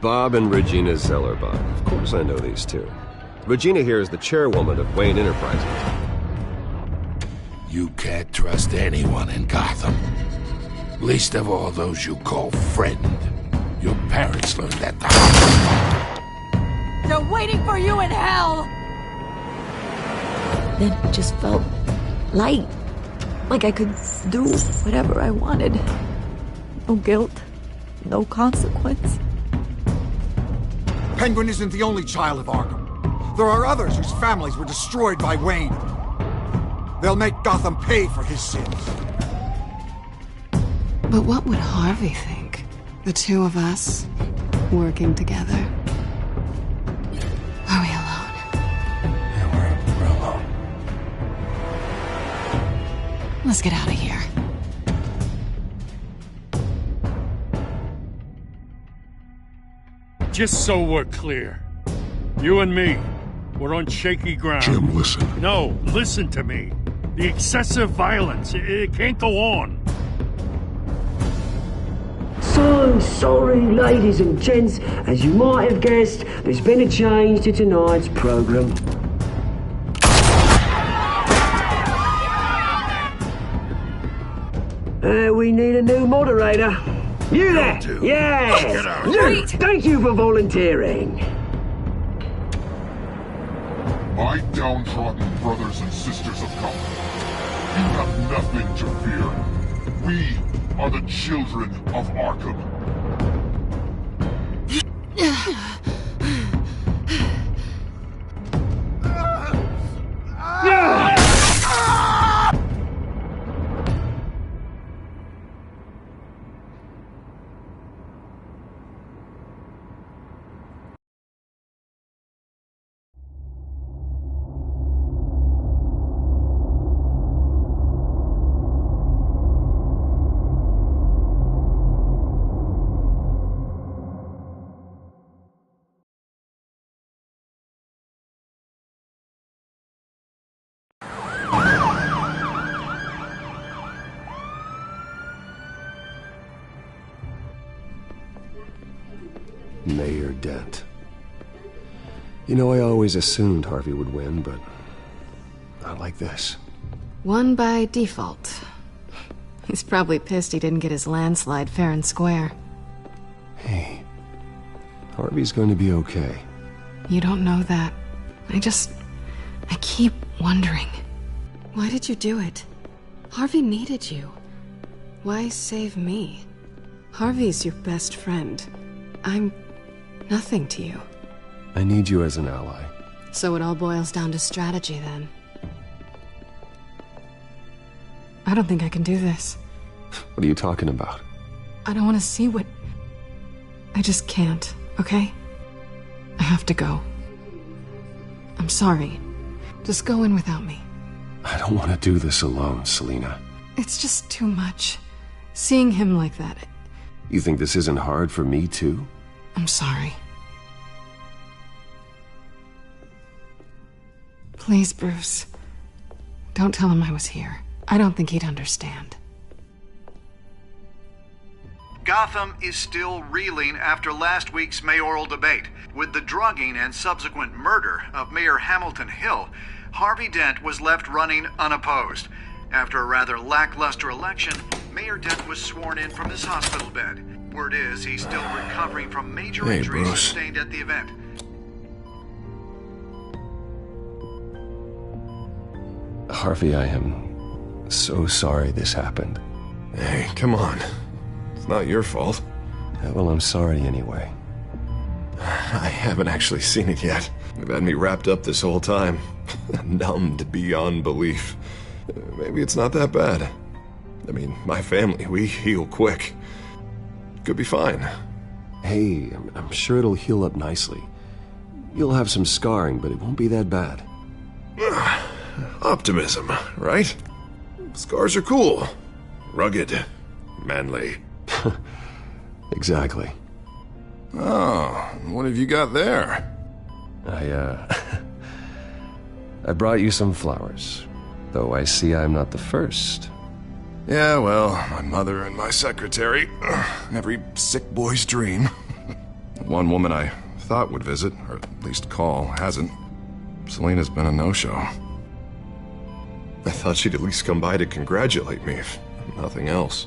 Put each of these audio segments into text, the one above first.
Bob and Regina Zellerbach. Of course I know these two. Regina here is the chairwoman of Wayne Enterprises. You can't trust anyone in Gotham. Least of all those you call friend. Your parents learned that the hard way. They're waiting for you in hell! Then it just felt light. Like I could do whatever I wanted. No guilt. No consequence. Penguin isn't the only child of Arkham. There are others whose families were destroyed by Wayne. They'll make Gotham pay for his sins. But what would Harvey think? The two of us, working together. Are we alone? Yeah, we're alone. Let's get out of here. Just so we're clear, you and me, we're on shaky ground. Jim, listen. No, listen to me. The excessive violence, it can't go on. So sorry, ladies and gents. As you might have guessed, there's been a change to tonight's program. We need a new moderator. You there? Yeah! Wait! Thank you for volunteering. My downtrodden brothers and sisters of Gotham, you have nothing to fear. We are the children of Arkham. Mayor Dent. You know, I always assumed Harvey would win, but not like this. Won by default. He's probably pissed he didn't get his landslide fair and square. Hey, Harvey's going to be okay. You don't know that. I keep wondering. Why did you do it? Harvey needed you. Why save me? Harvey's your best friend. I'm nothing to you. I need you as an ally. So it all boils down to strategy, then. I don't think I can do this. What are you talking about? I don't want to see what... I just can't, okay? I have to go. I'm sorry. Just go in without me. I don't want to do this alone, Selina. It's just too much. Seeing him like that... You think this isn't hard for me, too? I'm sorry. Please, Bruce. Don't tell him I was here. I don't think he'd understand. Gotham is still reeling after last week's mayoral debate. With the drugging and subsequent murder of Mayor Hamilton Hill, Harvey Dent was left running unopposed. After a rather lackluster election, Mayor Dent was sworn in from his hospital bed. Word is he's still recovering from major injuries sustained at the event. Harvey, I am so sorry this happened. Hey, come on. It's not your fault. Well, I'm sorry anyway. I haven't actually seen it yet. They've had me wrapped up this whole time. Numbed beyond belief. Maybe it's not that bad. I mean, my family, we heal quick. Could be fine. Hey, I'm sure it'll heal up nicely. You'll have some scarring, but it won't be that bad. Optimism, right? Scars are cool. Rugged. Manly. Exactly. Oh, what have you got there? I brought you some flowers. Though I see I'm not the first. Yeah, well, my mother and my secretary. Every sick boy's dream. One woman I thought would visit, or at least call, hasn't. Selena's been a no-show. I thought she'd at least come by to congratulate me, if nothing else.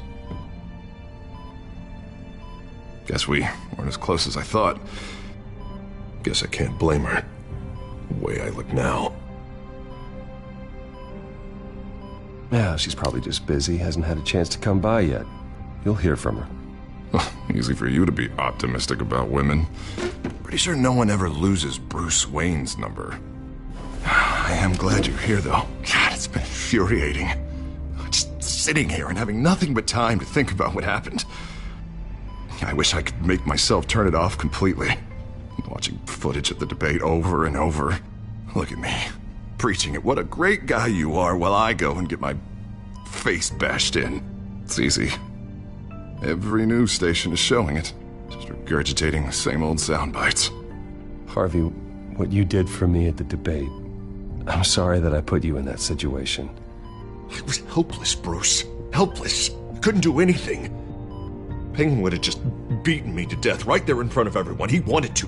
Guess we weren't as close as I thought. Guess I can't blame her. The way I look now. Yeah, she's probably just busy, hasn't had a chance to come by yet. You'll hear from her. Easy for you to be optimistic about women. Pretty sure no one ever loses Bruce Wayne's number. I am glad you're here, though. God, it's been infuriating. Just sitting here and having nothing but time to think about what happened. I wish I could make myself turn it off completely. Watching footage of the debate over and over. Look at me, preaching at what a great guy you are while I go and get my face bashed in. It's easy. Every news station is showing it. Just regurgitating the same old sound bites. Harvey, what you did for me at the debate, I'm sorry that I put you in that situation. I was helpless, Bruce. Helpless. Couldn't do anything. Penguin would have just beaten me to death right there in front of everyone. He wanted to.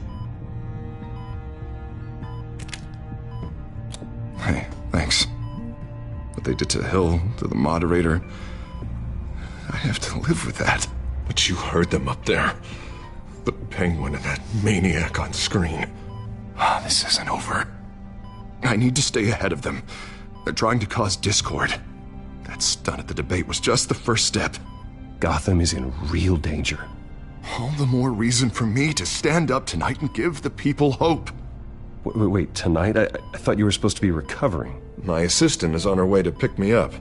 Hey, thanks. What they did to Hill, to the moderator, I have to live with that. But you heard them up there. The Penguin and that maniac on screen. This isn't over. I need to stay ahead of them. They're trying to cause discord. That stunt at the debate was just the first step. Gotham is in real danger. All the more reason for me to stand up tonight and give the people hope. Wait, tonight? I thought you were supposed to be recovering. My assistant is on her way to pick me up.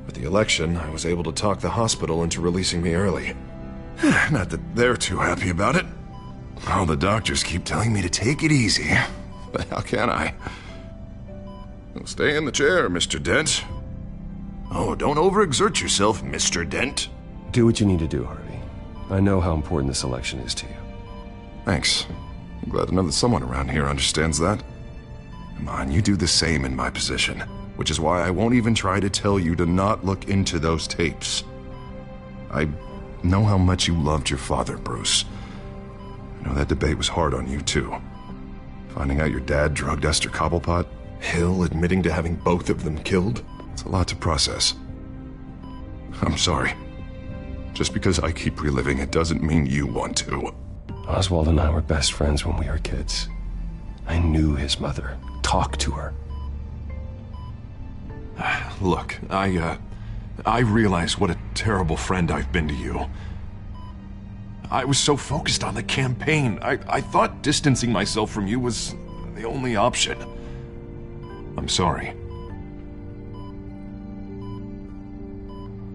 With the election, I was able to talk the hospital into releasing me early. Not that they're too happy about it. All the doctors keep telling me to take it easy. But how can I? Stay in the chair, Mr. Dent. Oh, don't overexert yourself, Mr. Dent. Do what you need to do, Harvey. I know how important this election is to you. Thanks. I'm glad to know that someone around here understands that. Come on, you do the same in my position. Which is why I won't even try to tell you to not look into those tapes. I know how much you loved your father, Bruce. I know that debate was hard on you, too. Finding out your dad drugged Esther Cobblepot, Hill admitting to having both of them killed, it's a lot to process. I'm sorry. Just because I keep reliving it doesn't mean you want to. Oswald and I were best friends when we were kids. I knew his mother. Talked to her. Look, I realize what a terrible friend I've been to you. I was so focused on the campaign. I thought distancing myself from you was the only option. I'm sorry.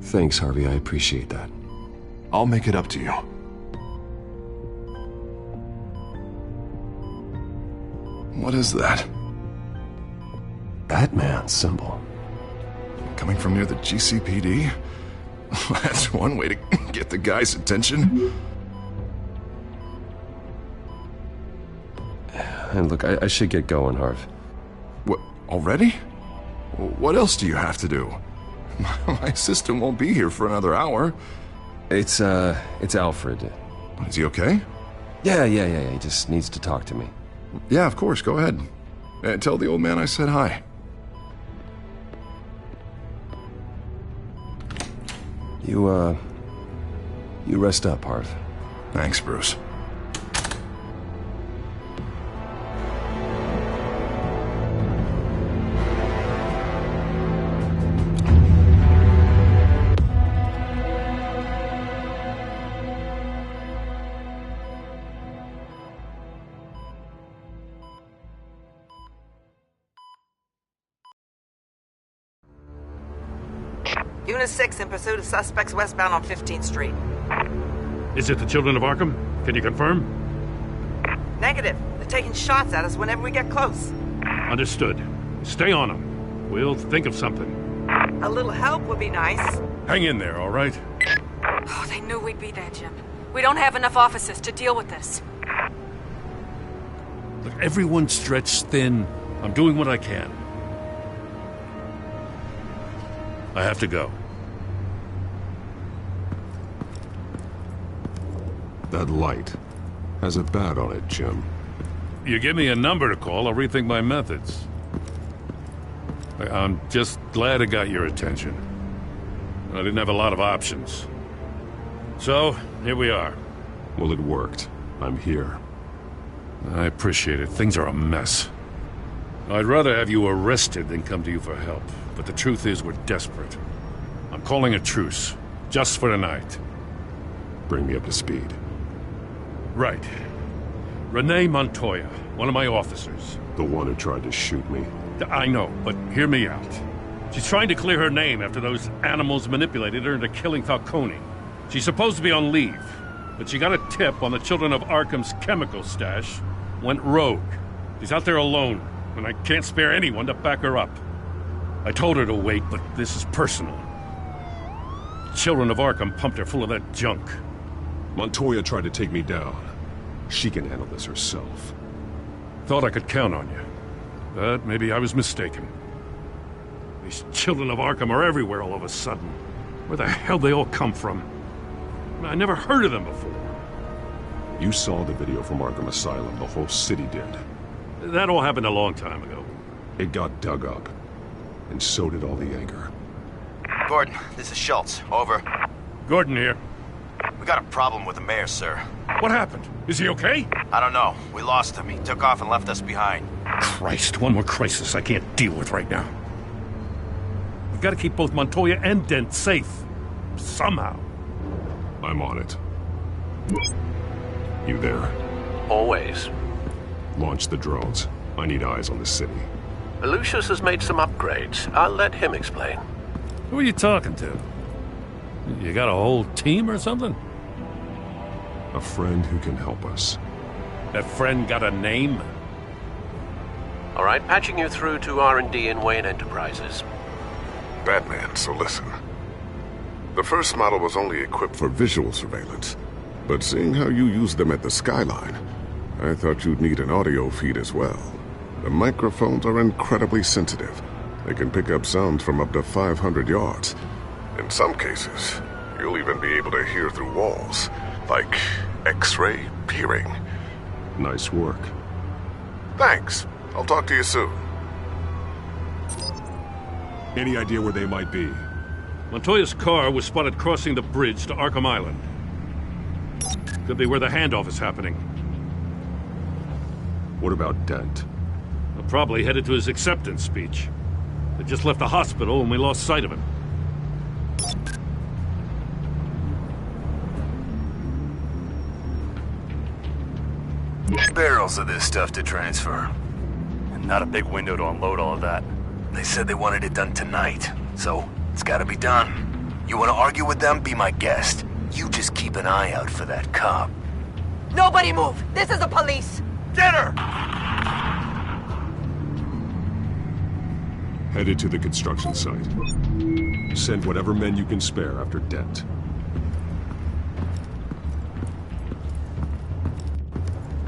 Thanks, Harvey. I appreciate that. I'll make it up to you. What is that? Batman symbol. Coming from near the GCPD? That's one way to get the guy's attention. And look, I should get going, Harv. What, already? What else do you have to do? My assistant won't be here for another hour. It's Alfred. Is he okay? Yeah, he just needs to talk to me. Yeah, of course, go ahead. Tell the old man I said hi. You rest up, Harv. Thanks, Bruce. Unit 6 in pursuit of suspects westbound on 15th Street. Is it the Children of Arkham? Can you confirm? Negative. They're taking shots at us whenever we get close. Understood. Stay on them. We'll think of something. A little help would be nice. Hang in there, all right? Oh, they knew we'd be there, Jim. We don't have enough officers to deal with this. Look, everyone's stretched thin. I'm doing what I can. I have to go. That light. Has a bat on it, Jim. You give me a number to call, I'll rethink my methods. I'm just glad it got your attention. I didn't have a lot of options. So, here we are. Well, it worked. I'm here. I appreciate it. Things are a mess. I'd rather have you arrested than come to you for help. But the truth is, we're desperate. I'm calling a truce. Just for tonight. Bring me up to speed. Right. Renee Montoya, one of my officers. The one who tried to shoot me? I know, but hear me out. She's trying to clear her name after those animals manipulated her into killing Falcone. She's supposed to be on leave, but she got a tip on the Children of Arkham's chemical stash, went rogue. She's out there alone, and I can't spare anyone to back her up. I told her to wait, but this is personal. Children of Arkham pumped her full of that junk. Montoya tried to take me down. She can handle this herself. Thought I could count on you. But maybe I was mistaken. These Children of Arkham are everywhere all of a sudden. Where the hell they all come from? I never heard of them before. You saw the video from Arkham Asylum. The whole city did. That all happened a long time ago. It got dug up. And so did all the anger. Gordon, this is Schultz. Over. Gordon here. We got a problem with the mayor, sir. What happened? Is he okay? I don't know. We lost him. He took off and left us behind. Christ, one more crisis I can't deal with right now. We've got to keep both Montoya and Dent safe. Somehow. I'm on it. You there? Always. Launch the drones. I need eyes on the city. Lucius has made some upgrades. I'll let him explain. Who are you talking to? You got a whole team or something? A friend who can help us. That friend got a name? All right, patching you through to R&D in Wayne Enterprises. Batman, so listen. The first model was only equipped for visual surveillance, but seeing how you use them at the Skyline, I thought you'd need an audio feed as well. The microphones are incredibly sensitive. They can pick up sounds from up to 500 yards. In some cases, you'll even be able to hear through walls, like X-ray peering. Nice work. Thanks. I'll talk to you soon. Any idea where they might be? Montoya's car was spotted crossing the bridge to Arkham Island. Could be where the handoff is happening. What about Dent? Well, probably headed to his acceptance speech. They just left the hospital and we lost sight of him. Barrels of this stuff to transfer. And not a big window to unload all of that. They said they wanted it done tonight, so it's gotta be done. You wanna argue with them? Be my guest. You just keep an eye out for that cop. Nobody move! This is the police! Get her! Headed to the construction site. Send whatever men you can spare after Dent.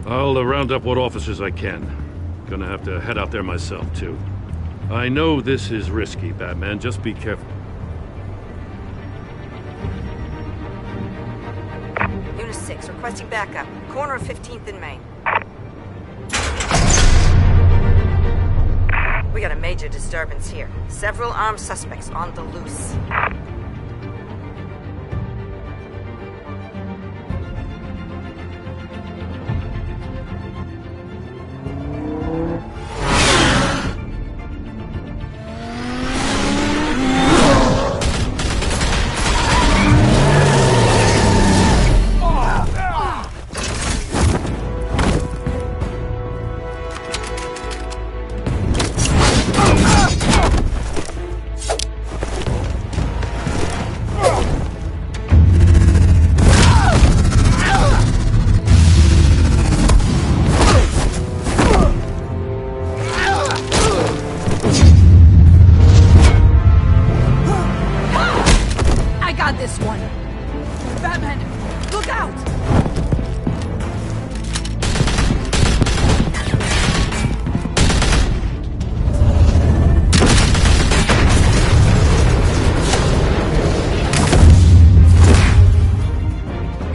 I'll round up what officers I can. Gonna have to head out there myself, too. I know this is risky, Batman. Just be careful. Unit 6, requesting backup. Corner of 15th and Main. We got a major disturbance here. Several armed suspects on the loose.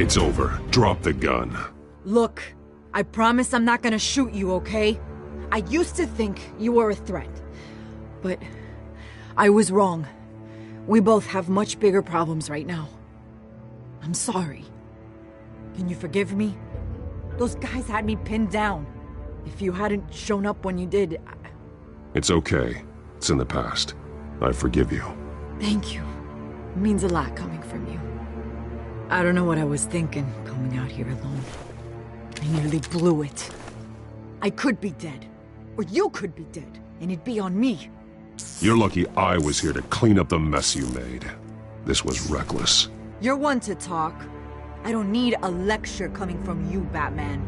It's over. Drop the gun. Look, I promise I'm not gonna shoot you, okay? I used to think you were a threat. But I was wrong. We both have much bigger problems right now. I'm sorry. Can you forgive me? Those guys had me pinned down. If you hadn't shown up when you did... It's okay. It's in the past. I forgive you. Thank you. It means a lot coming from you. I don't know what I was thinking, coming out here alone. I nearly blew it. I could be dead. Or you could be dead, and it'd be on me. You're lucky I was here to clean up the mess you made. This was reckless. You're one to talk. I don't need a lecture coming from you, Batman.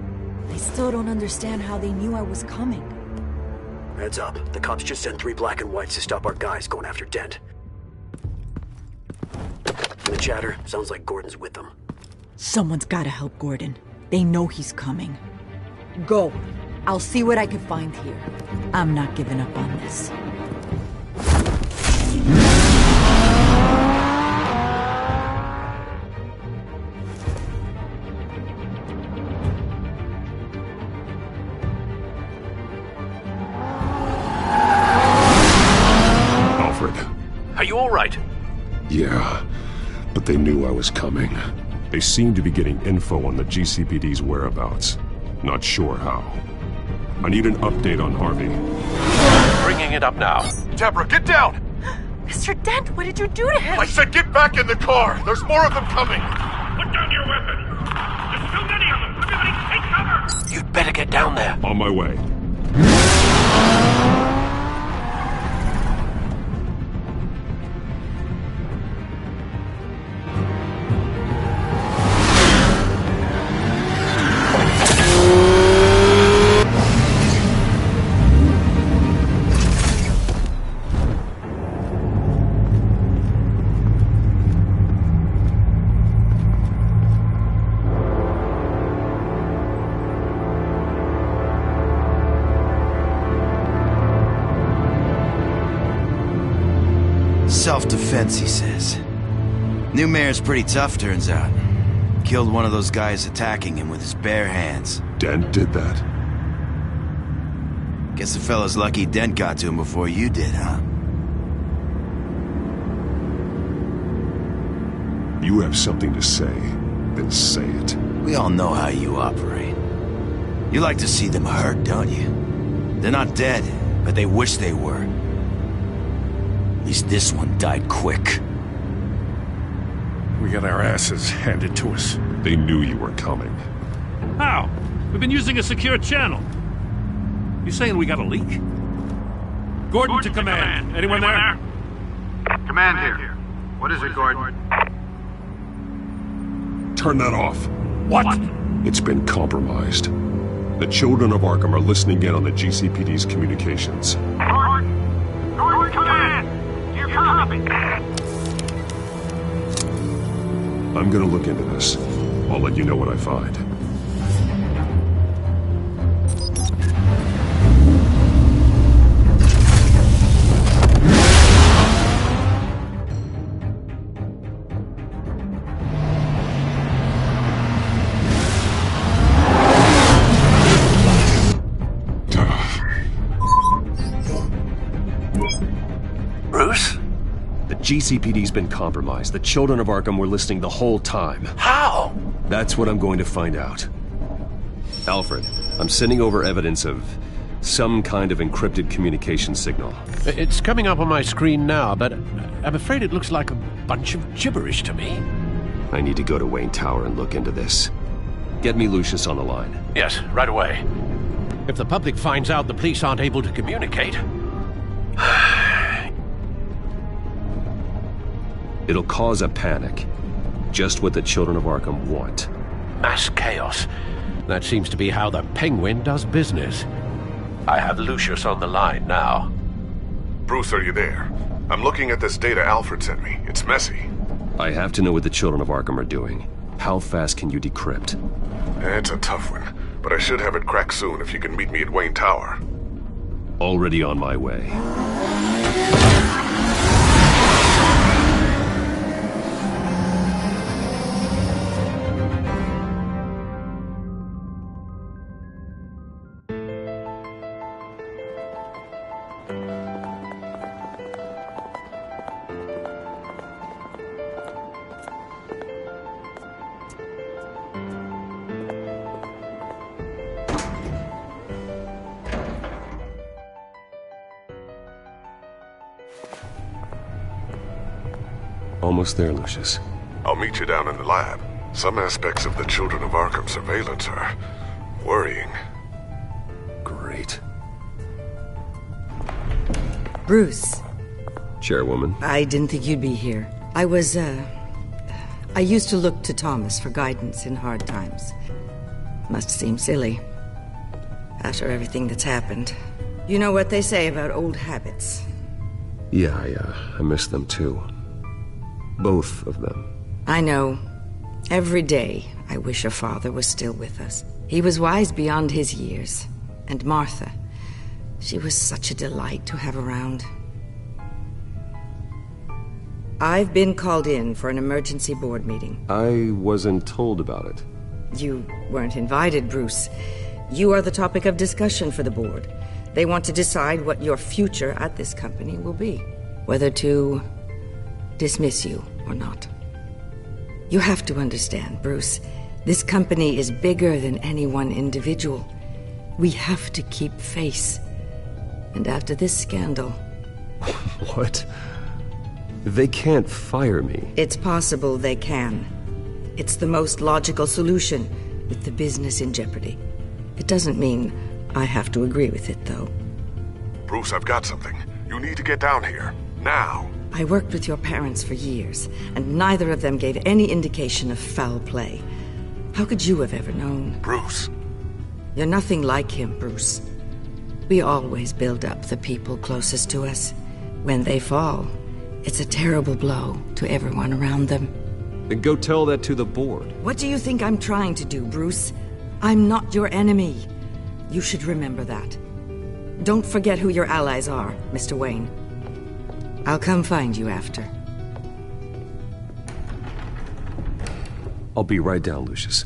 I still don't understand how they knew I was coming. Heads up. The cops just sent 3 black and whites to stop our guys going after Dent. The chatter sounds like Gordon's with them. Someone's gotta help Gordon. They know he's coming. Go. I'll see what I can find here. I'm not giving up on this. Alfred. Are you all right? Yeah, but they knew I was coming. They seem to be getting info on the GCPD's whereabouts. Not sure how. I need an update on Harvey. Bringing it up now. Deborah, get down! Mr. Dent, what did you do to him? I said get back in the car! There's more of them coming! Put down your weapon! There's too many of them! Everybody take cover! You'd better get down there. On my way. Self-defense, he says. New mayor's pretty tough, turns out. Killed one of those guys attacking him with his bare hands. Dent did that? Guess the fella's lucky Dent got to him before you did, huh? You have something to say, then say it. We all know how you operate. You like to see them hurt, don't you? They're not dead, but they wish they were. At least this one died quick. We got our asses handed to us. They knew you were coming. How? We've been using a secure channel. You saying we got a leak? Gordon to command. Anyone there? Command here. What is it, Gordon? Turn that off. What? It's been compromised. The children of Arkham are listening in on the GCPD's communications. Gordon! Gordon, command! You copy! I'm gonna look into this. I'll let you know what I find. Bruce? The GCPD's been compromised. The children of Arkham were listening the whole time. How? That's what I'm going to find out. Alfred, I'm sending over evidence of some kind of encrypted communication signal. It's coming up on my screen now, but I'm afraid it looks like a bunch of gibberish to me. I need to go to Wayne Tower and look into this. Get me Lucius on the line. Yes, right away. If the public finds out the police aren't able to communicate... It'll cause a panic. Just what the children of Arkham want. Mass chaos. That seems to be how the Penguin does business. I have Lucius on the line now. Bruce, are you there? I'm looking at this data Alfred sent me. It's messy. I have to know what the children of Arkham are doing. How fast can you decrypt? It's a tough one, but I should have it cracked soon if you can meet me at Wayne Tower. Already on my way. almost there, Lucius. I'll meet you down in the lab. Some aspects of the Children of Arkham surveillance are worrying. Great. Bruce. Chairwoman. I didn't think you'd be here. I used to look to Thomas for guidance in hard times. Must seem silly. After everything that's happened. You know what they say about old habits. Yeah, I miss them too. Both of them. I know. Every day, I wish your father was still with us. He was wise beyond his years. And Martha, she was such a delight to have around. I've been called in for an emergency board meeting. I wasn't told about it. You weren't invited, Bruce. You are the topic of discussion for the board. They want to decide what your future at this company will be. Whether to dismiss you or not. You have to understand, Bruce. This company is bigger than any one individual. We have to keep face. And after this scandal... What? They can't fire me. It's possible they can. It's the most logical solution, with the business in jeopardy. It doesn't mean I have to agree with it, though. Bruce, I've got something. You need to get down here. Now. I worked with your parents for years, and neither of them gave any indication of foul play. How could you have ever known? Bruce. You're nothing like him, Bruce. We always build up the people closest to us. When they fall, it's a terrible blow to everyone around them. Then go tell that to the board. What do you think I'm trying to do, Bruce? I'm not your enemy. You should remember that. Don't forget who your allies are, Mr. Wayne. I'll come find you after. I'll be right down, Lucius.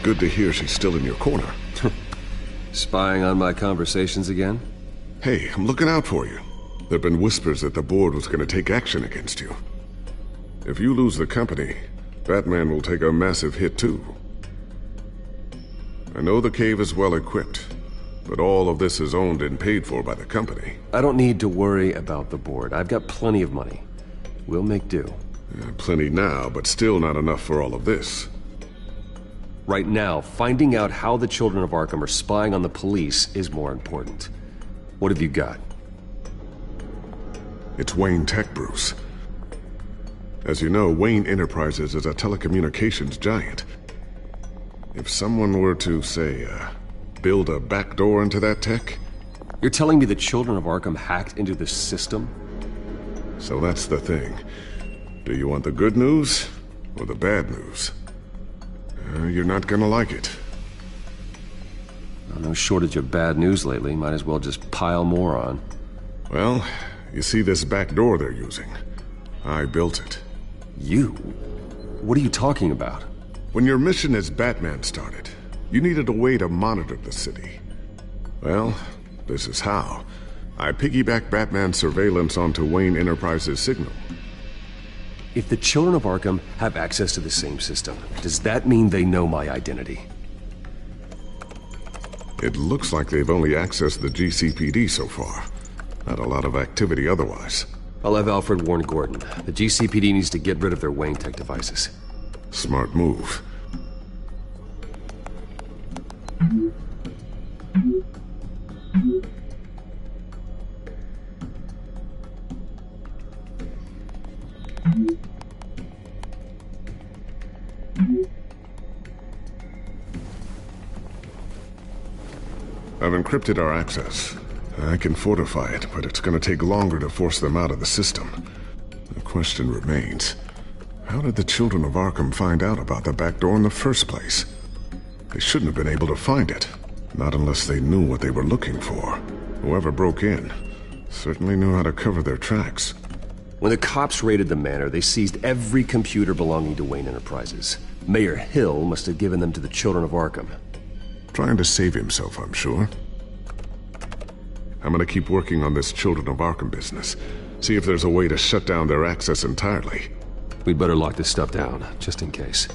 Good to hear she's still in your corner. Spying on my conversations again? Hey, I'm looking out for you. There've been whispers that the board was going to take action against you. If you lose the company, Batman will take a massive hit too. I know the cave is well equipped, but all of this is owned and paid for by the company. I don't need to worry about the board. I've got plenty of money. We'll make do. Plenty now, but still not enough for all of this. Right now, finding out how the Children of Arkham are spying on the police is more important. What have you got? It's Wayne Tech, Bruce. As you know, Wayne Enterprises is a telecommunications giant. If someone were to, say, build a backdoor into that tech... You're telling me the Children of Arkham hacked into this system? So that's the thing. Do you want the good news or the bad news? You're not gonna like it. No shortage of bad news lately. Might as well just pile more on. Well, you see this back door they're using? I built it. You? What are you talking about? When your mission as Batman started, you needed a way to monitor the city. Well, this is how. I piggybacked Batman's surveillance onto Wayne Enterprises' signal. If the Children of Arkham have access to the same system, does that mean they know my identity? It looks like they've only accessed the GCPD so far. Not a lot of activity otherwise. I'll have Alfred warn Gordon. The GCPD needs to get rid of their Wayne Tech devices. Smart move. I've encrypted our access. I can fortify it, but it's gonna take longer to force them out of the system. The question remains, how did the children of Arkham find out about the back door in the first place? They shouldn't have been able to find it. Not unless they knew what they were looking for. Whoever broke in certainly knew how to cover their tracks. When the cops raided the manor, they seized every computer belonging to Wayne Enterprises. Mayor Hill must have given them to the children of Arkham. Trying to save himself, I'm sure. I'm gonna keep working on this Children of Arkham business. See if there's a way to shut down their access entirely. We'd better lock this stuff down, just in case.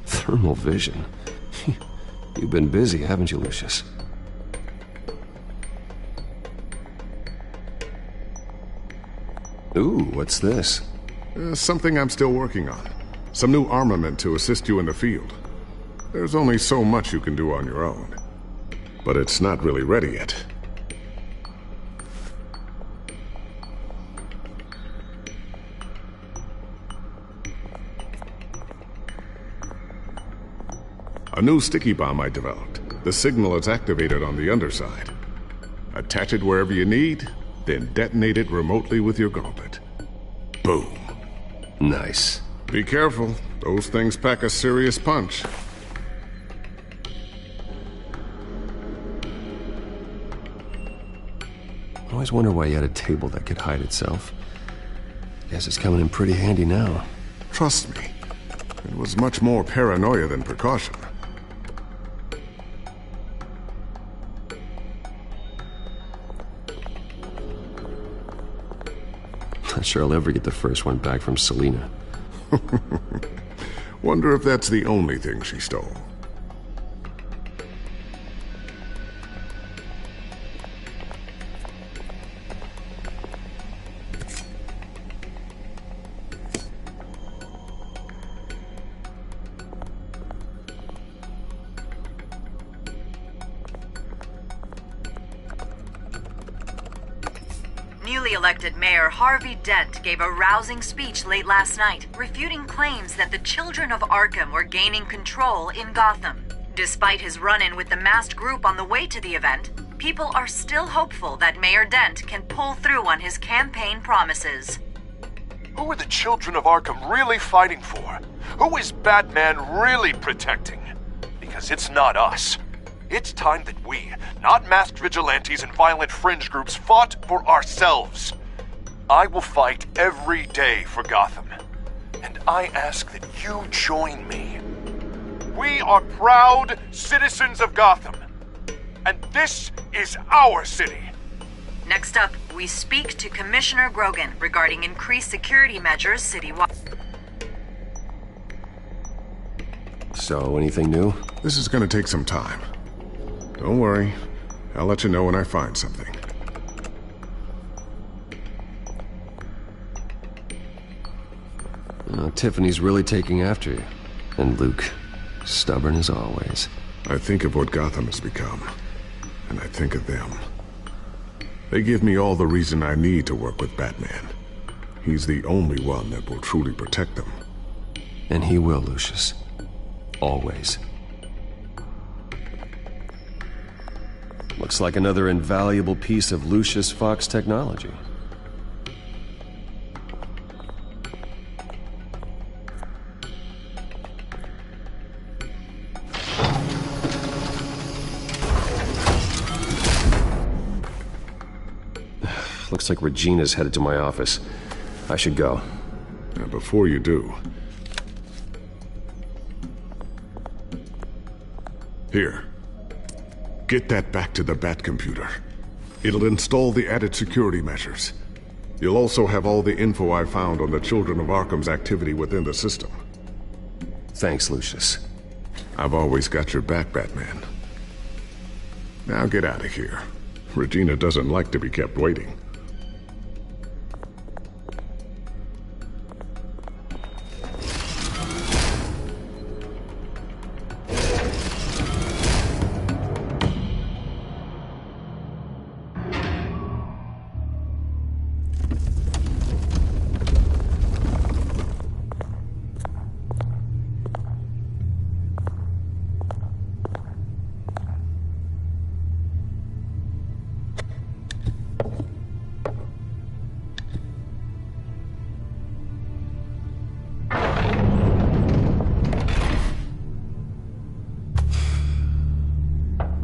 Thermal vision? You've been busy, haven't you, Lucius? Ooh, what's this? Something I'm still working on. Some new armament to assist you in the field. There's only so much you can do on your own. But it's not really ready yet. A new sticky bomb I developed. The signal is activated on the underside. Attach it wherever you need, then detonate it remotely with your gauntlet. Boom. Nice. Be careful. Those things pack a serious punch. I always wonder why you had a table that could hide itself. Guess it's coming in pretty handy now. Trust me. It was much more paranoia than precaution. Not sure I'll ever get the first one back from Selina. Wonder if that's the only thing she stole. Newly elected Mayor Harvey Dent gave a rousing speech late last night, refuting claims that the children of Arkham were gaining control in Gotham. Despite his run-in with the masked group on the way to the event, people are still hopeful that Mayor Dent can pull through on his campaign promises. Who are the children of Arkham really fighting for? Who is Batman really protecting? Because it's not us. It's time that we, not masked vigilantes and violent fringe groups, fought for ourselves. I will fight every day for Gotham. And I ask that you join me. We are proud citizens of Gotham. And this is our city. Next up, we speak to Commissioner Grogan regarding increased security measures citywide. So, anything new? This is gonna take some time. Don't worry. I'll let you know when I find something. Tiffany's really taking after you. And Luke, stubborn as always. I think of what Gotham has become, and I think of them. They give me all the reason I need to work with Batman. He's the only one that will truly protect them. And he will, Lucius. Always. Looks like another invaluable piece of Lucius Fox technology. Looks like Regina's headed to my office. I should go. Now, before you do... Here. Get that back to the Bat computer. It'll install the added security measures. You'll also have all the info I found on the Children of Arkham's activity within the system. Thanks, Lucius. I've always got your back, Batman. Now get out of here. Regina doesn't like to be kept waiting.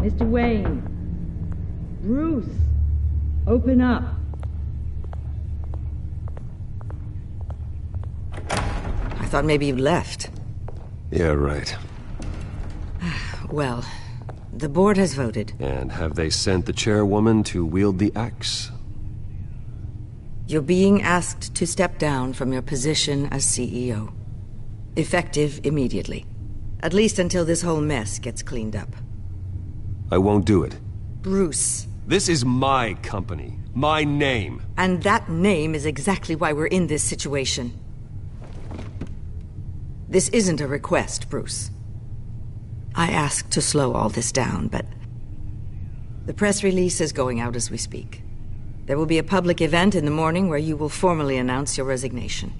Mr. Wayne. Bruce. Open up. I thought maybe you left. Yeah, right. Well, the board has voted. And have they sent the chairwoman to wield the axe? You're being asked to step down from your position as CEO. Effective immediately. At least until this whole mess gets cleaned up. I won't do it. Bruce. This is my company. My name. And that name is exactly why we're in this situation. This isn't a request, Bruce. I asked to slow all this down, but the press release is going out as we speak. There will be a public event in the morning where you will formally announce your resignation.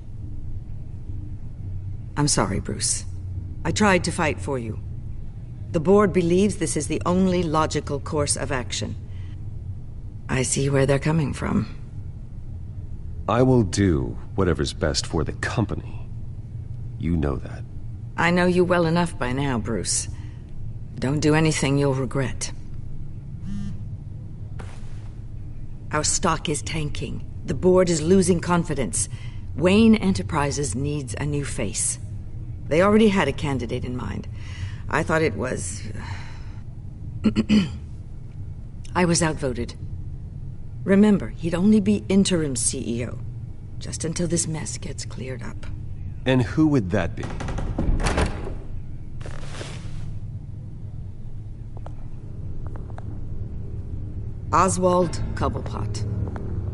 I'm sorry, Bruce. I tried to fight for you. The board believes this is the only logical course of action. I see where they're coming from. I will do whatever's best for the company. You know that. I know you well enough by now, Bruce. Don't do anything you'll regret. Our stock is tanking. The board is losing confidence. Wayne Enterprises needs a new face. They already had a candidate in mind. I thought it was... I was outvoted. Remember, he'd only be interim CEO, just until this mess gets cleared up. And who would that be? Oswald Cobblepot.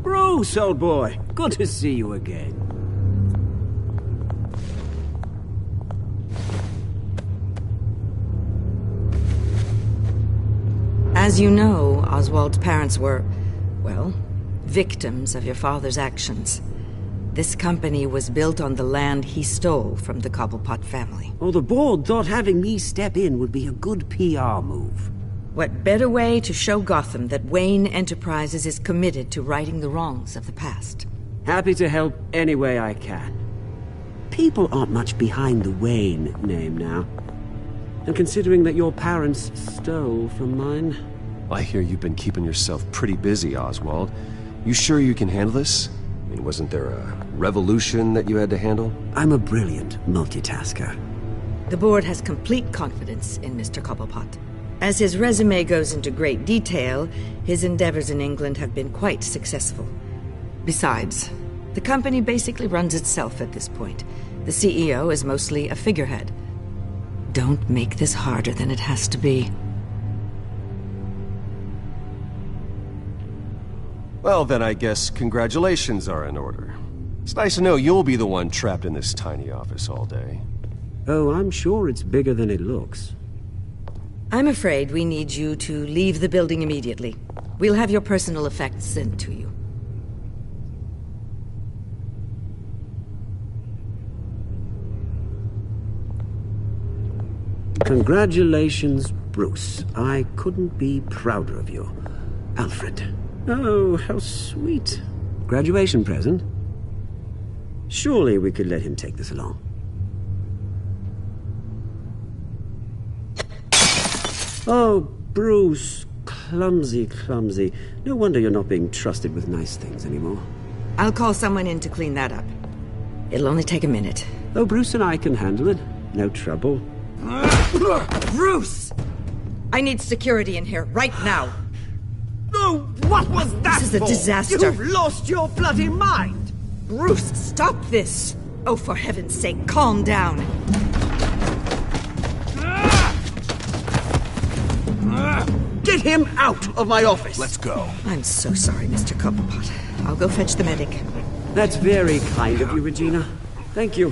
Bruce, old boy. Good to see you again. As you know, Oswald's parents were, well, victims of your father's actions. This company was built on the land he stole from the Cobblepot family. Oh, the board thought having me step in would be a good PR move. What better way to show Gotham that Wayne Enterprises is committed to righting the wrongs of the past? Happy to help any way I can. People aren't much behind the Wayne name now. And considering that your parents stole from mine... I hear you've been keeping yourself pretty busy, Oswald. You sure you can handle this? I mean, wasn't there a revolution that you had to handle? I'm a brilliant multitasker. The board has complete confidence in Mr. Cobblepot. As his resume goes into great detail, his endeavors in England have been quite successful. Besides, the company basically runs itself at this point. The CEO is mostly a figurehead. Don't make this harder than it has to be. Well, then I guess congratulations are in order. It's nice to know you'll be the one trapped in this tiny office all day. Oh, I'm sure it's bigger than it looks. I'm afraid we need you to leave the building immediately. We'll have your personal effects sent to you. Congratulations, Bruce. I couldn't be prouder of you. Alfred. Oh, how sweet. Graduation present? Surely we could let him take this along. Oh, Bruce. Clumsy, clumsy. No wonder you're not being trusted with nice things anymore. I'll call someone in to clean that up. It'll only take a minute. Oh, Bruce and I can handle it. No trouble. Bruce! I need security in here, right now. Oh, what was that This is a for? disaster. You've lost your bloody mind! Bruce, stop this! Oh, for heaven's sake, calm down. Get him out of my office! Let's go. I'm so sorry, Mr. Cobblepot. I'll go fetch the medic. That's very kind of you, Regina. Thank you.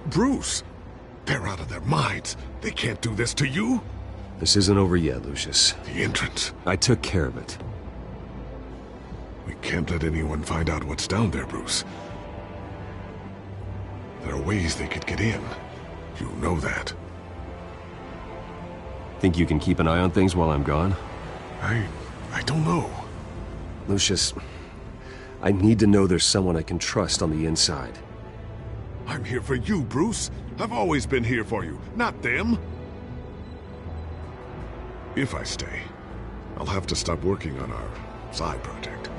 Bruce, they're out of their minds. They can't do this to you. This isn't over yet, Lucius. The entrance. I took care of it. We can't let anyone find out what's down there, Bruce. There are ways they could get in. You know that. Think you can keep an eye on things while I'm gone? I don't know. Lucius, I need to know there's someone I can trust on the inside. I'm here for you, Bruce. I've always been here for you, not them. If I stay, I'll have to stop working on our side project.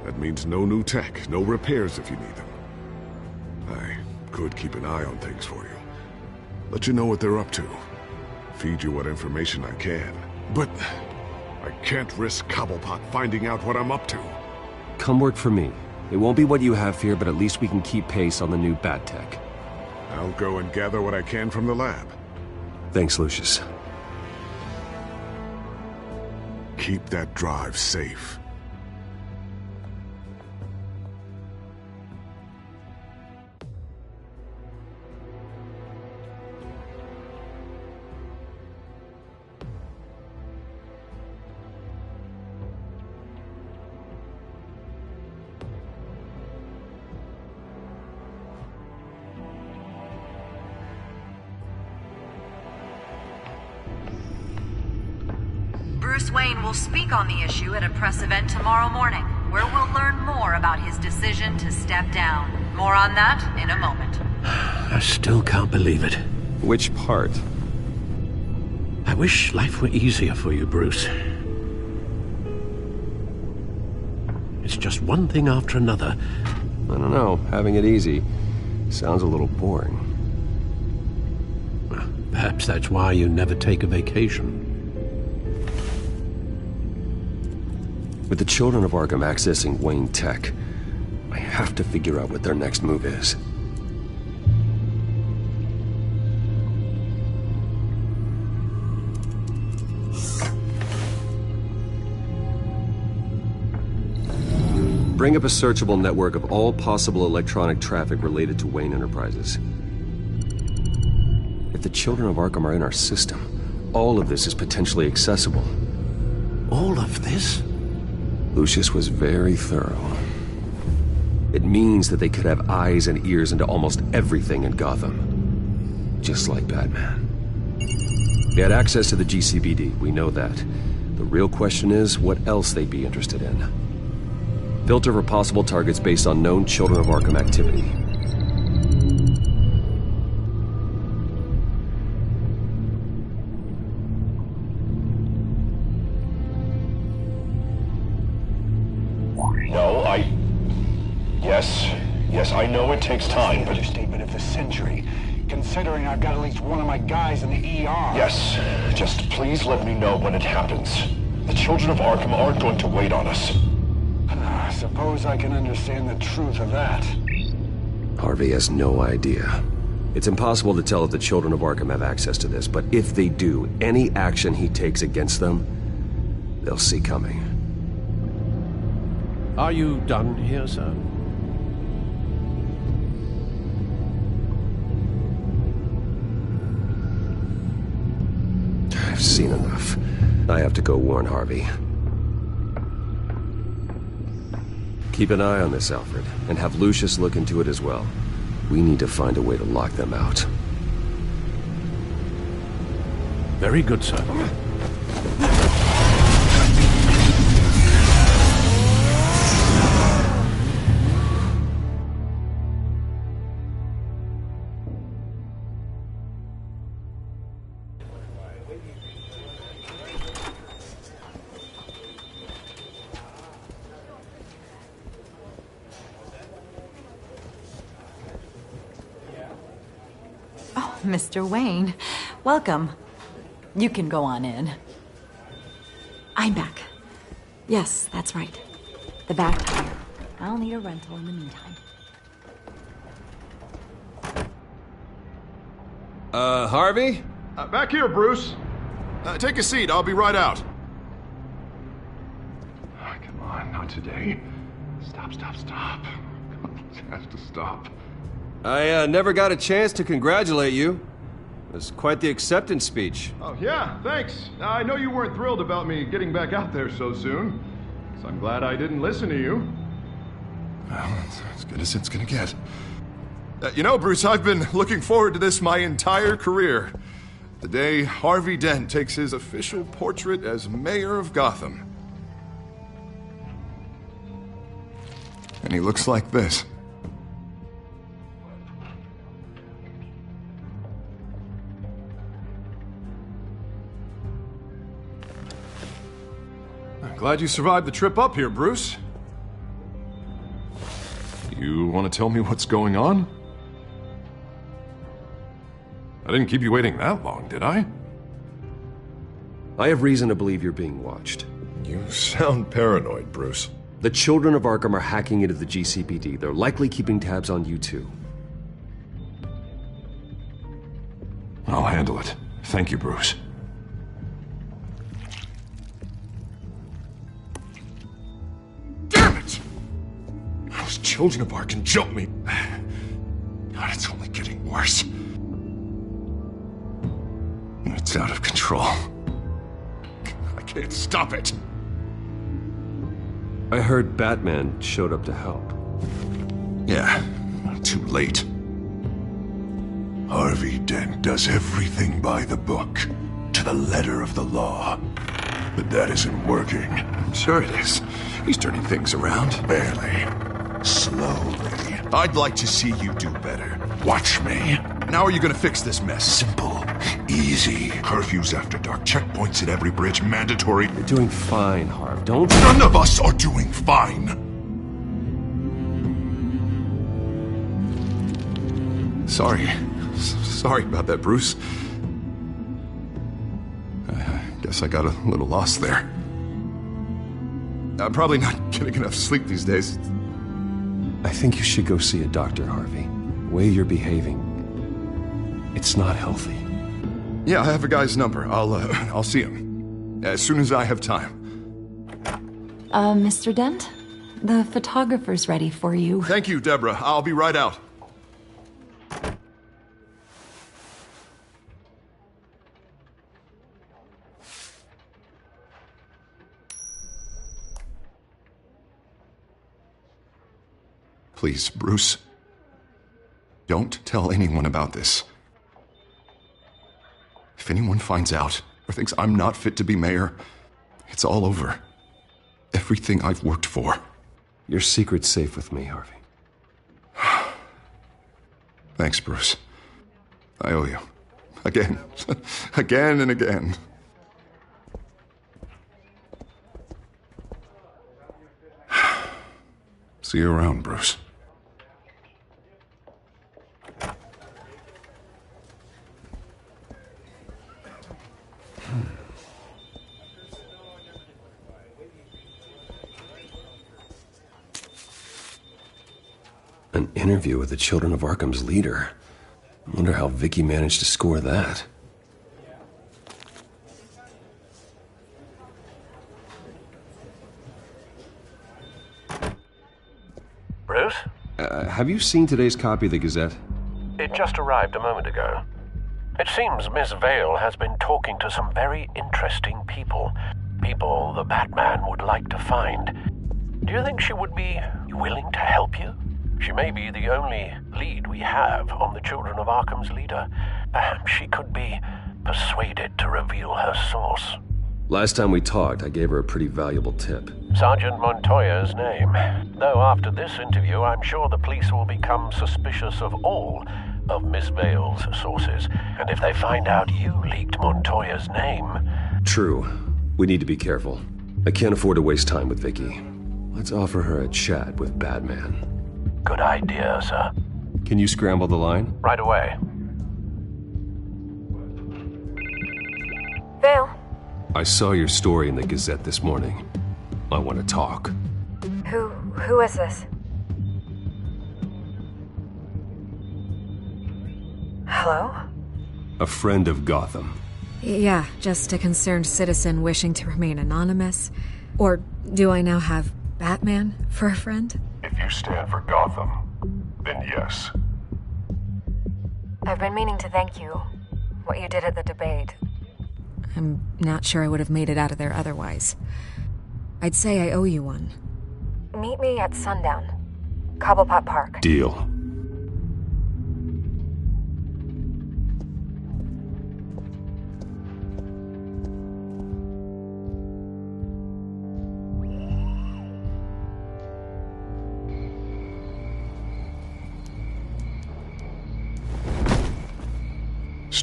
That means no new tech, no repairs if you need them. I could keep an eye on things for you. Let you know what they're up to. Feed you what information I can. But I can't risk Cobblepot finding out what I'm up to. Come work for me. It won't be what you have here, but at least we can keep pace on the new bat tech. I'll go and gather what I can from the lab. Thanks, Lucius. Keep that drive safe. Bruce Wayne will speak on the issue at a press event tomorrow morning, where we'll learn more about his decision to step down. More on that in a moment. I still can't believe it. Which part? I wish life were easier for you, Bruce. It's just one thing after another. I don't know. Having it easy sounds a little boring. Perhaps that's why you never take a vacation. With the children of Arkham accessing Wayne Tech, I have to figure out what their next move is. Bring up a searchable network of all possible electronic traffic related to Wayne Enterprises. If the children of Arkham are in our system, all of this is potentially accessible. All of this? Lucius was very thorough. It means that they could have eyes and ears into almost everything in Gotham. Just like Batman. They had access to the GCPD, we know that. The real question is, what else they'd be interested in. Filter for possible targets based on known Children of Arkham activity. Yes, I know it takes time, but... Understatement of the century, considering I've got at least one of my guys in the ER. Yes, just please let me know when it happens. The children of Arkham aren't going to wait on us. I suppose I can understand the truth of that. Harvey has no idea. It's impossible to tell if the children of Arkham have access to this, but if they do, any action he takes against them, they'll see coming. Are you done here, sir? I've seen enough. I have to go warn Harvey. Keep an eye on this, Alfred, and have Lucius look into it as well. We need to find a way to lock them out. Very good, sir. Mr. Wayne, welcome. You can go on in. I'm back. Yes, that's right. The back tire. I'll need a rental in the meantime. Harvey? Back here, Bruce. Take a seat, I'll be right out. Oh, come on, not today. Stop. It has to stop. I never got a chance to congratulate you. It was quite the acceptance speech. Oh, yeah, thanks. I know you weren't thrilled about me getting back out there so soon, so I'm glad I didn't listen to you. Well, that's as good as it's gonna get. You know, Bruce, I've been looking forward to this my entire career. The day Harvey Dent takes his official portrait as mayor of Gotham. And he looks like this. I'm glad you survived the trip up here, Bruce. You want to tell me what's going on? I didn't keep you waiting that long, did I? I have reason to believe you're being watched. You sound paranoid, Bruce. The children of Arkham are hacking into the GCPD. They're likely keeping tabs on you too. I'll handle it. Thank you, Bruce. Damn it! Those children of Arkham jumped me. God, it's only getting worse. It's out of control. I can't stop it. I heard Batman showed up to help. Yeah, too late. Harvey Dent does everything by the book, to the letter of the law. But that isn't working. I'm sure it is. He's turning things around. Barely. Slowly. I'd like to see you do better. Watch me. And how are you gonna fix this mess? Simple. Easy. Curfews after dark. Checkpoints at every bridge. Mandatory. You're doing fine, Harv. Don't... None of us are doing fine. Sorry. Sorry about that, Bruce. I guess I got a little lost there. I'm probably not getting enough sleep these days. I think you should go see a doctor, Harvey. The way you're behaving, it's not healthy. Yeah, I have a guy's number. I'll see him as soon as I have time. Mr. Dent? The photographer's ready for you. Thank you, Deborah. I'll be right out. Please, Bruce. Don't tell anyone about this. If anyone finds out or thinks I'm not fit to be mayor, it's all over. Everything I've worked for. Your secret's safe with me, Harvey. Thanks, Bruce. I owe you. Again. Again and again. See you around, Bruce. An interview with the Children of Arkham's leader. I wonder how Vicky managed to score that. Bruce? Have you seen today's copy of the Gazette? It just arrived a moment ago. It seems Miss Vale has been talking to some very interesting people. People the Batman would like to find. Do you think she would be willing to help you? She may be the only lead we have on the Children of Arkham's leader. Perhaps she could be persuaded to reveal her source. Last time we talked, I gave her a pretty valuable tip. Sergeant Montoya's name. Though after this interview, I'm sure the police will become suspicious of all of Miss Vale's sources. And if they find out you leaked Montoya's name... True. We need to be careful. I can't afford to waste time with Vicky. Let's offer her a chat with Batman. Good idea, sir. Can you scramble the line? Right away. Vale? I saw your story in the Gazette this morning. I want to talk. Who is this? Hello? A friend of Gotham. Yeah, just a concerned citizen wishing to remain anonymous. Or do I now have Batman for a friend? If you stand for Gotham, then yes. I've been meaning to thank you. What you did at the debate. I'm not sure I would have made it out of there otherwise. I'd say I owe you one. Meet me at sundown. Cobblepot Park.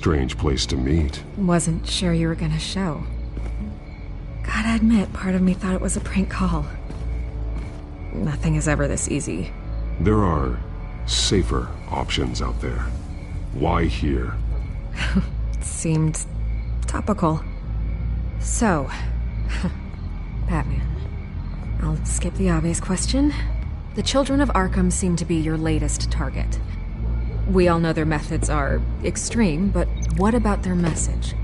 Strange place to meet. Wasn't sure you were gonna show. Gotta admit, part of me thought it was a prank call. Nothing is ever this easy. There are safer options out there. Why here? Seemed topical. So, Batman. I'll skip the obvious question. The children of Arkham seem to be your latest target. We all know their methods are extreme, but what about their message?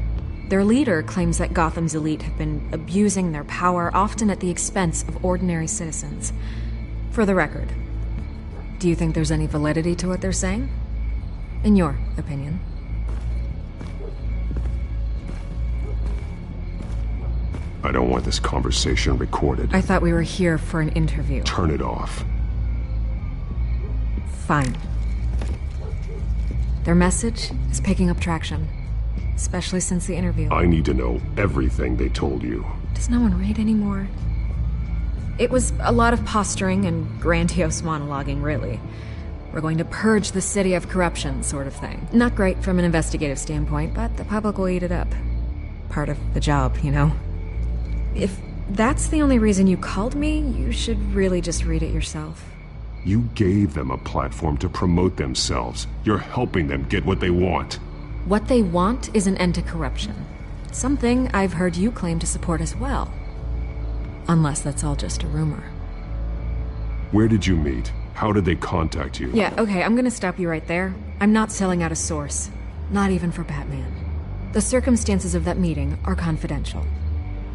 Their leader claims that Gotham's elite have been abusing their power, often at the expense of ordinary citizens. For the record, do you think there's any validity to what they're saying? In your opinion? I don't want this conversation recorded. I thought we were here for an interview. Turn it off. Fine. Their message is picking up traction, especially since the interview. I need to know everything they told you. Does no one read anymore? It was a lot of posturing and grandiose monologuing, really. We're going to purge the city of corruption, sort of thing. Not great from an investigative standpoint, but the public will eat it up. Part of the job, you know? If that's the only reason you called me, you should really just read it yourself. You gave them a platform to promote themselves. You're helping them get what they want. What they want is an end to corruption. Something I've heard you claim to support as well. Unless that's all just a rumor. Where did you meet? How did they contact you? Yeah, okay, I'm gonna stop you right there. I'm not selling out a source. Not even for Batman. The circumstances of that meeting are confidential.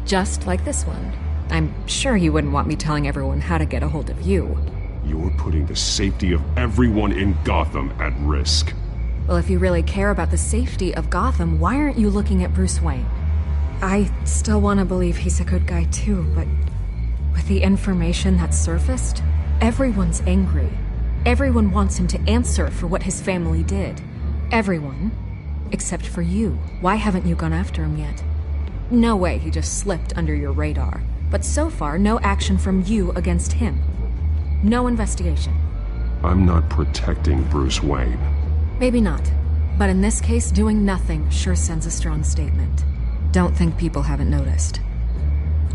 Just like this one. I'm sure you wouldn't want me telling everyone how to get a hold of you. You're putting the safety of everyone in Gotham at risk. Well, if you really care about the safety of Gotham, why aren't you looking at Bruce Wayne? I still want to believe he's a good guy too, but with the information that's surfaced, everyone's angry. Everyone wants him to answer for what his family did. Everyone. Except for you. Why haven't you gone after him yet? No way he just slipped under your radar. But so far, no action from you against him. No investigation. I'm not protecting Bruce Wayne. Maybe not. But in this case, doing nothing sure sends a strong statement. Don't think people haven't noticed.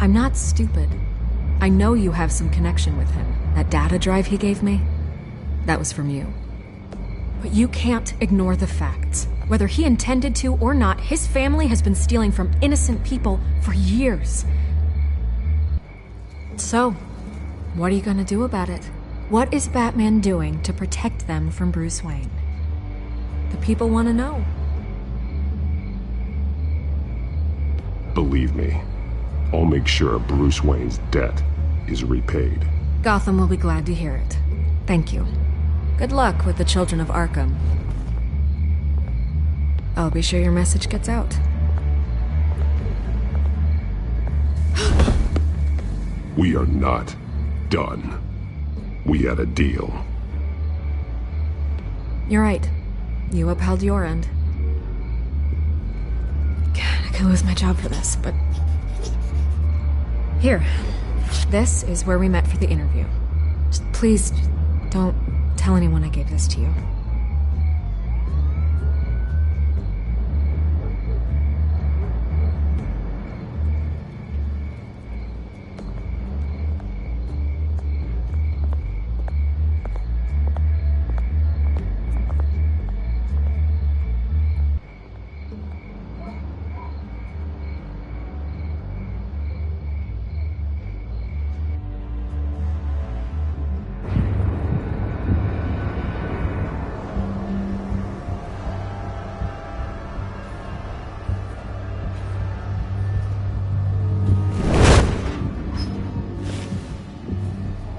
I'm not stupid. I know you have some connection with him. That data drive he gave me, that was from you. But you can't ignore the facts. Whether he intended to or not, his family has been stealing from innocent people for years. So, what are you gonna do about it? What is Batman doing to protect them from Bruce Wayne? The people want to know. Believe me, I'll make sure Bruce Wayne's debt is repaid. Gotham will be glad to hear it. Thank you. Good luck with the children of Arkham. I'll be sure your message gets out. We are not done. We had a deal. You're right. You upheld your end. God, I could lose my job for this, but... Here. This is where we met for the interview. Just please, don't tell anyone I gave this to you.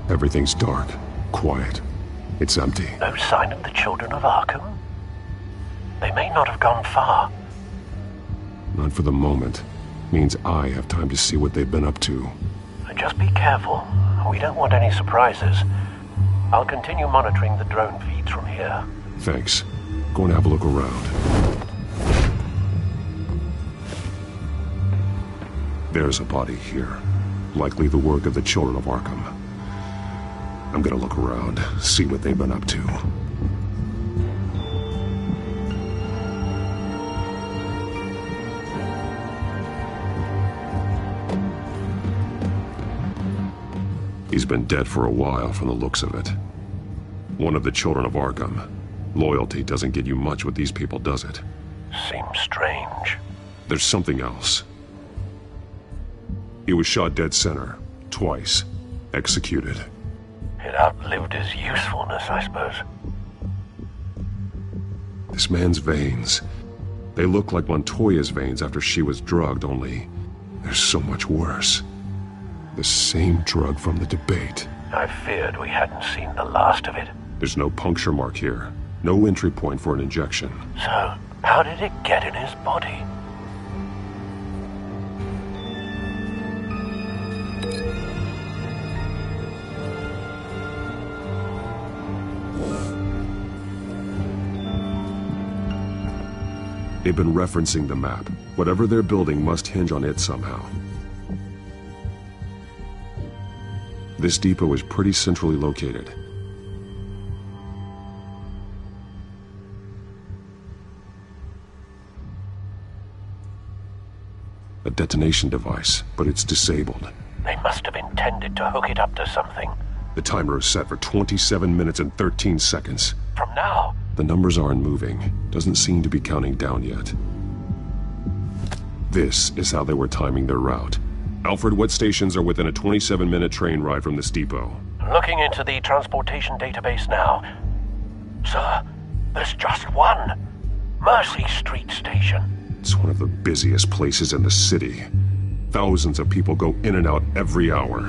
Everything's dark, quiet. It's empty. No sign of the children of Arkham? They may not have gone far. Not for the moment. Means I have time to see what they've been up to. Just be careful. We don't want any surprises. I'll continue monitoring the drone feeds from here. Thanks. Go and have a look around. There's a body here. Likely the work of the children of Arkham. I'm gonna look around, see what they've been up to. He's been dead for a while from the looks of it. One of the children of Arkham. Loyalty doesn't get you much with these people, does it? Seems strange. There's something else. He was shot dead center, twice, executed. It outlived his usefulness, I suppose. This man's veins, they look like Montoya's veins after she was drugged, only they're so much worse. The same drug from the debate. I feared we hadn't seen the last of it. There's no puncture mark here. No entry point for an injection. So, how did it get in his body? They've been referencing the map. Whatever they're building must hinge on it somehow. This depot is pretty centrally located. A detonation device, but it's disabled. They must have intended to hook it up to something. The timer is set for 27 minutes and 13 seconds. From now? The numbers aren't moving. Doesn't seem to be counting down yet. This is how they were timing their route. Alfred, what stations are within a 27-minute train ride from this depot? Looking into the transportation database now. Sir, there's just one. Mercy Street Station. It's one of the busiest places in the city. Thousands of people go in and out every hour.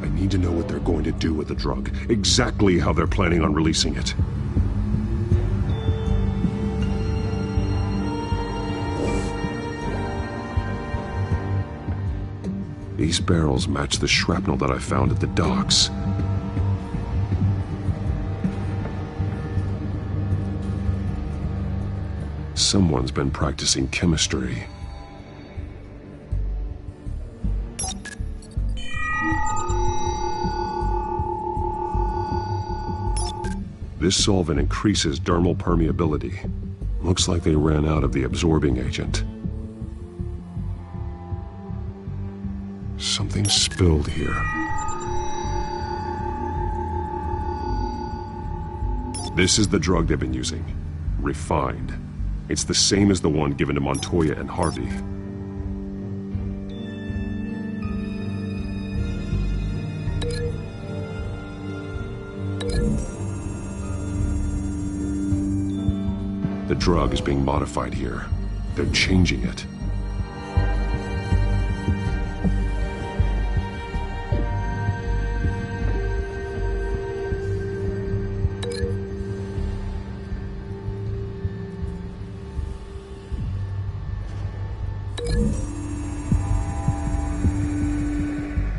I need to know what they're going to do with the drug. Exactly how they're planning on releasing it. These barrels match the shrapnel that I found at the docks. Someone's been practicing chemistry. This solvent increases dermal permeability. Looks like they ran out of the absorbing agent. Something spilled here. This is the drug they've been using. Refined. It's the same as the one given to Montoya and Harvey. The drug is being modified here. They're changing it.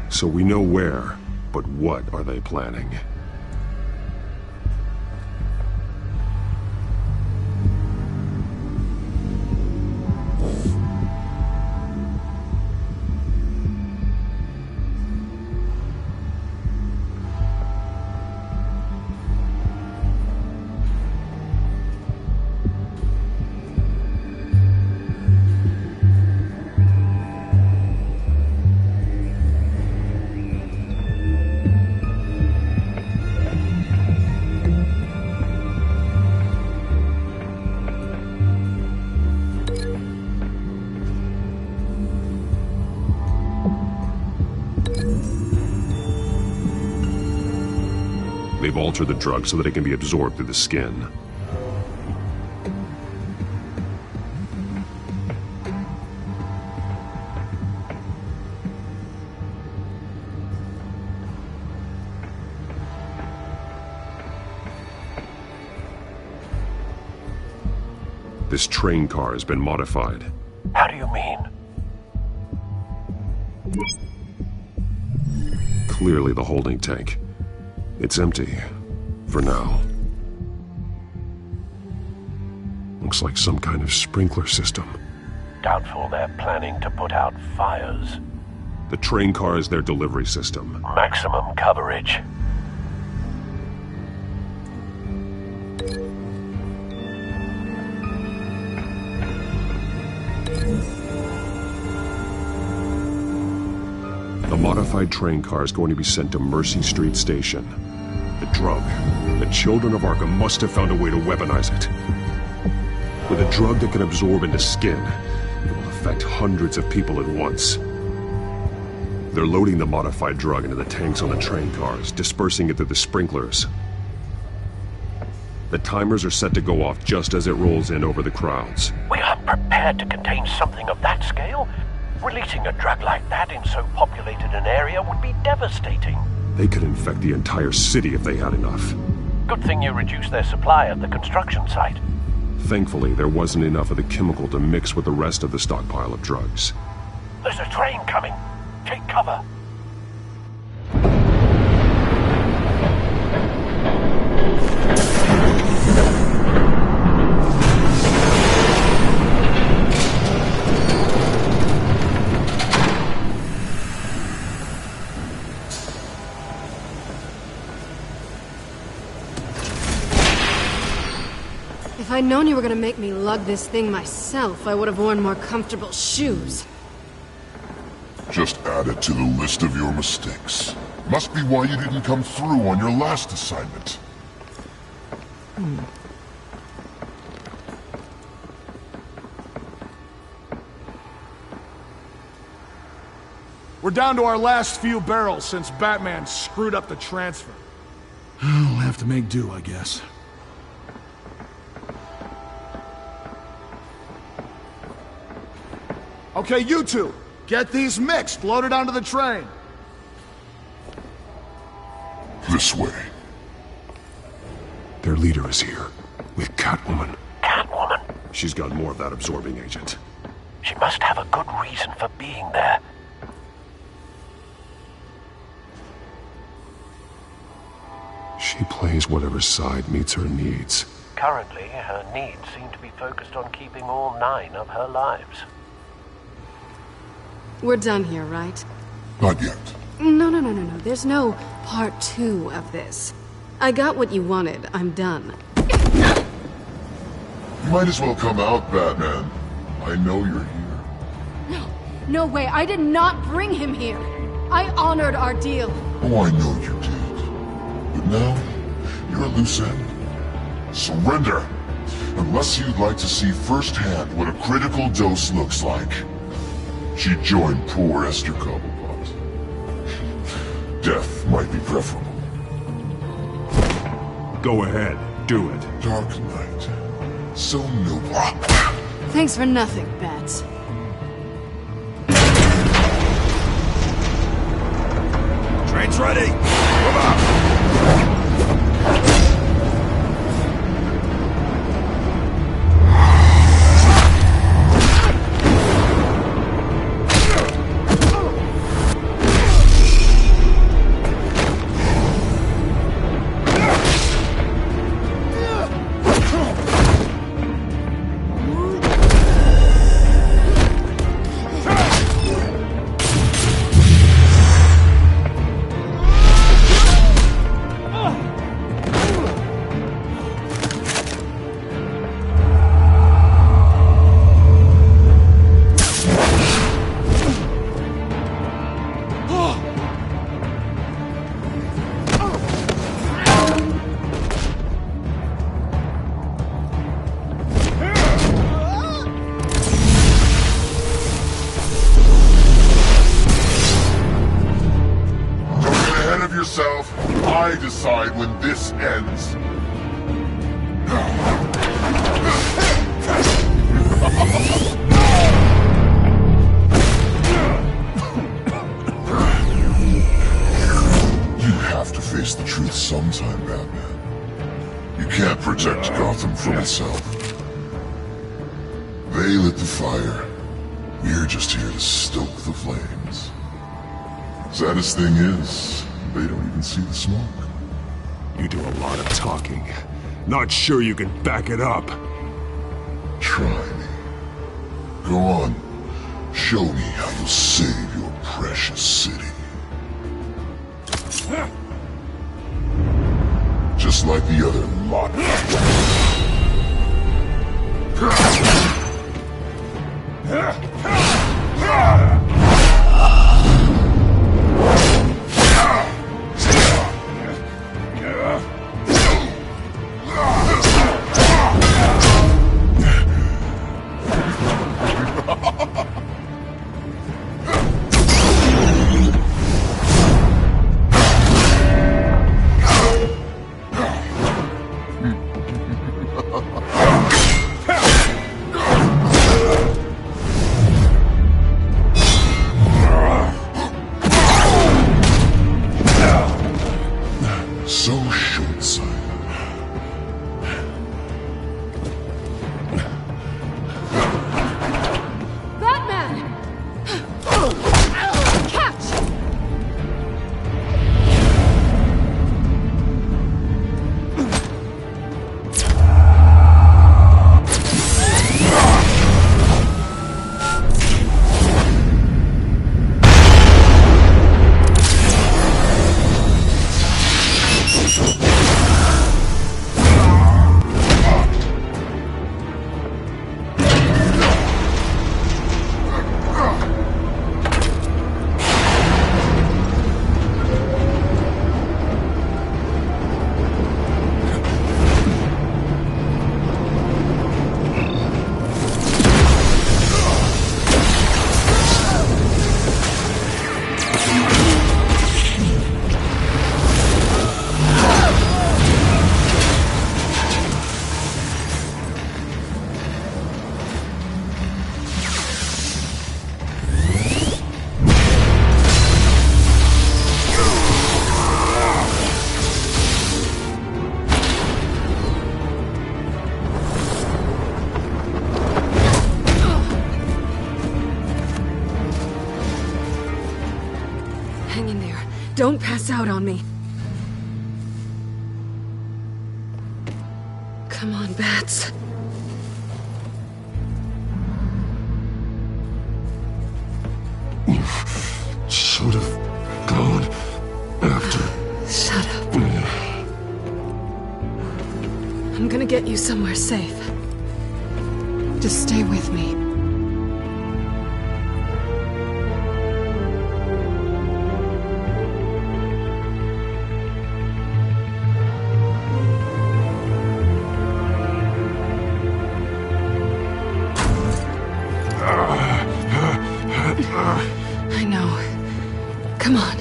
So we know where, but what are they planning? They've altered the drug so that it can be absorbed through the skin. This train car has been modified. How do you mean? Clearly the holding tank. It's empty. For now. Looks like some kind of sprinkler system. Doubtful they're planning to put out fires. The train car is their delivery system. Maximum coverage. The modified train car is going to be sent to Mercy Street Station. The drug. The children of Arkham must have found a way to weaponize it. With a drug that can absorb into skin, it will affect hundreds of people at once. They're loading the modified drug into the tanks on the train cars, dispersing it through the sprinklers. The timers are set to go off just as it rolls in over the crowds. We aren't prepared to contain something of that scale. Releasing a drug like that in so populated an area would be devastating. They could infect the entire city if they had enough. Good thing you reduced their supply at the construction site. Thankfully, there wasn't enough of the chemical to mix with the rest of the stockpile of drugs. There's a train coming. Take cover. If I'd known you were gonna make me lug this thing myself, I would have worn more comfortable shoes. Just add it to the list of your mistakes. Must be why you didn't come through on your last assignment. We're down to our last few barrels since Batman screwed up the transfer. We'll have to make do, I guess. Okay, you two, get these mixed, loaded onto the train. This way. Their leader is here, with Catwoman. Catwoman? She's got more of that absorbing agent. She must have a good reason for being there. She plays whatever side meets her needs. Currently, her needs seem to be focused on keeping all 9 of her lives. We're done here, right? Not yet. No. There's no part 2 of this. I got what you wanted. I'm done. You might as well come out, Batman. I know you're here. No way. I did not bring him here. I honored our deal. Oh, I know you did. But now, you're a loose end. Surrender! Unless you'd like to see firsthand what a critical dose looks like. She joined poor Esther Cobblepot. Death might be preferable. Go ahead, do it. Dark Knight. So noble. Thanks for nothing, Bats. Train's ready! Move out! I decide when this ends. You have to face the truth sometime, Batman. You can't protect Gotham from itself. They lit the fire. We're just here to stoke the flames. Saddest thing is, they don't even see the smoke. You do a lot of talking. Not sure you can back it up. Try me. Go on. Show me how you'll save your precious city. Just like the other lot. Hang in there. Don't pass out on me. Come on, Bats. You should have gone after. Shut up. I'm gonna get you somewhere safe. Just stay with me. I know. Come on.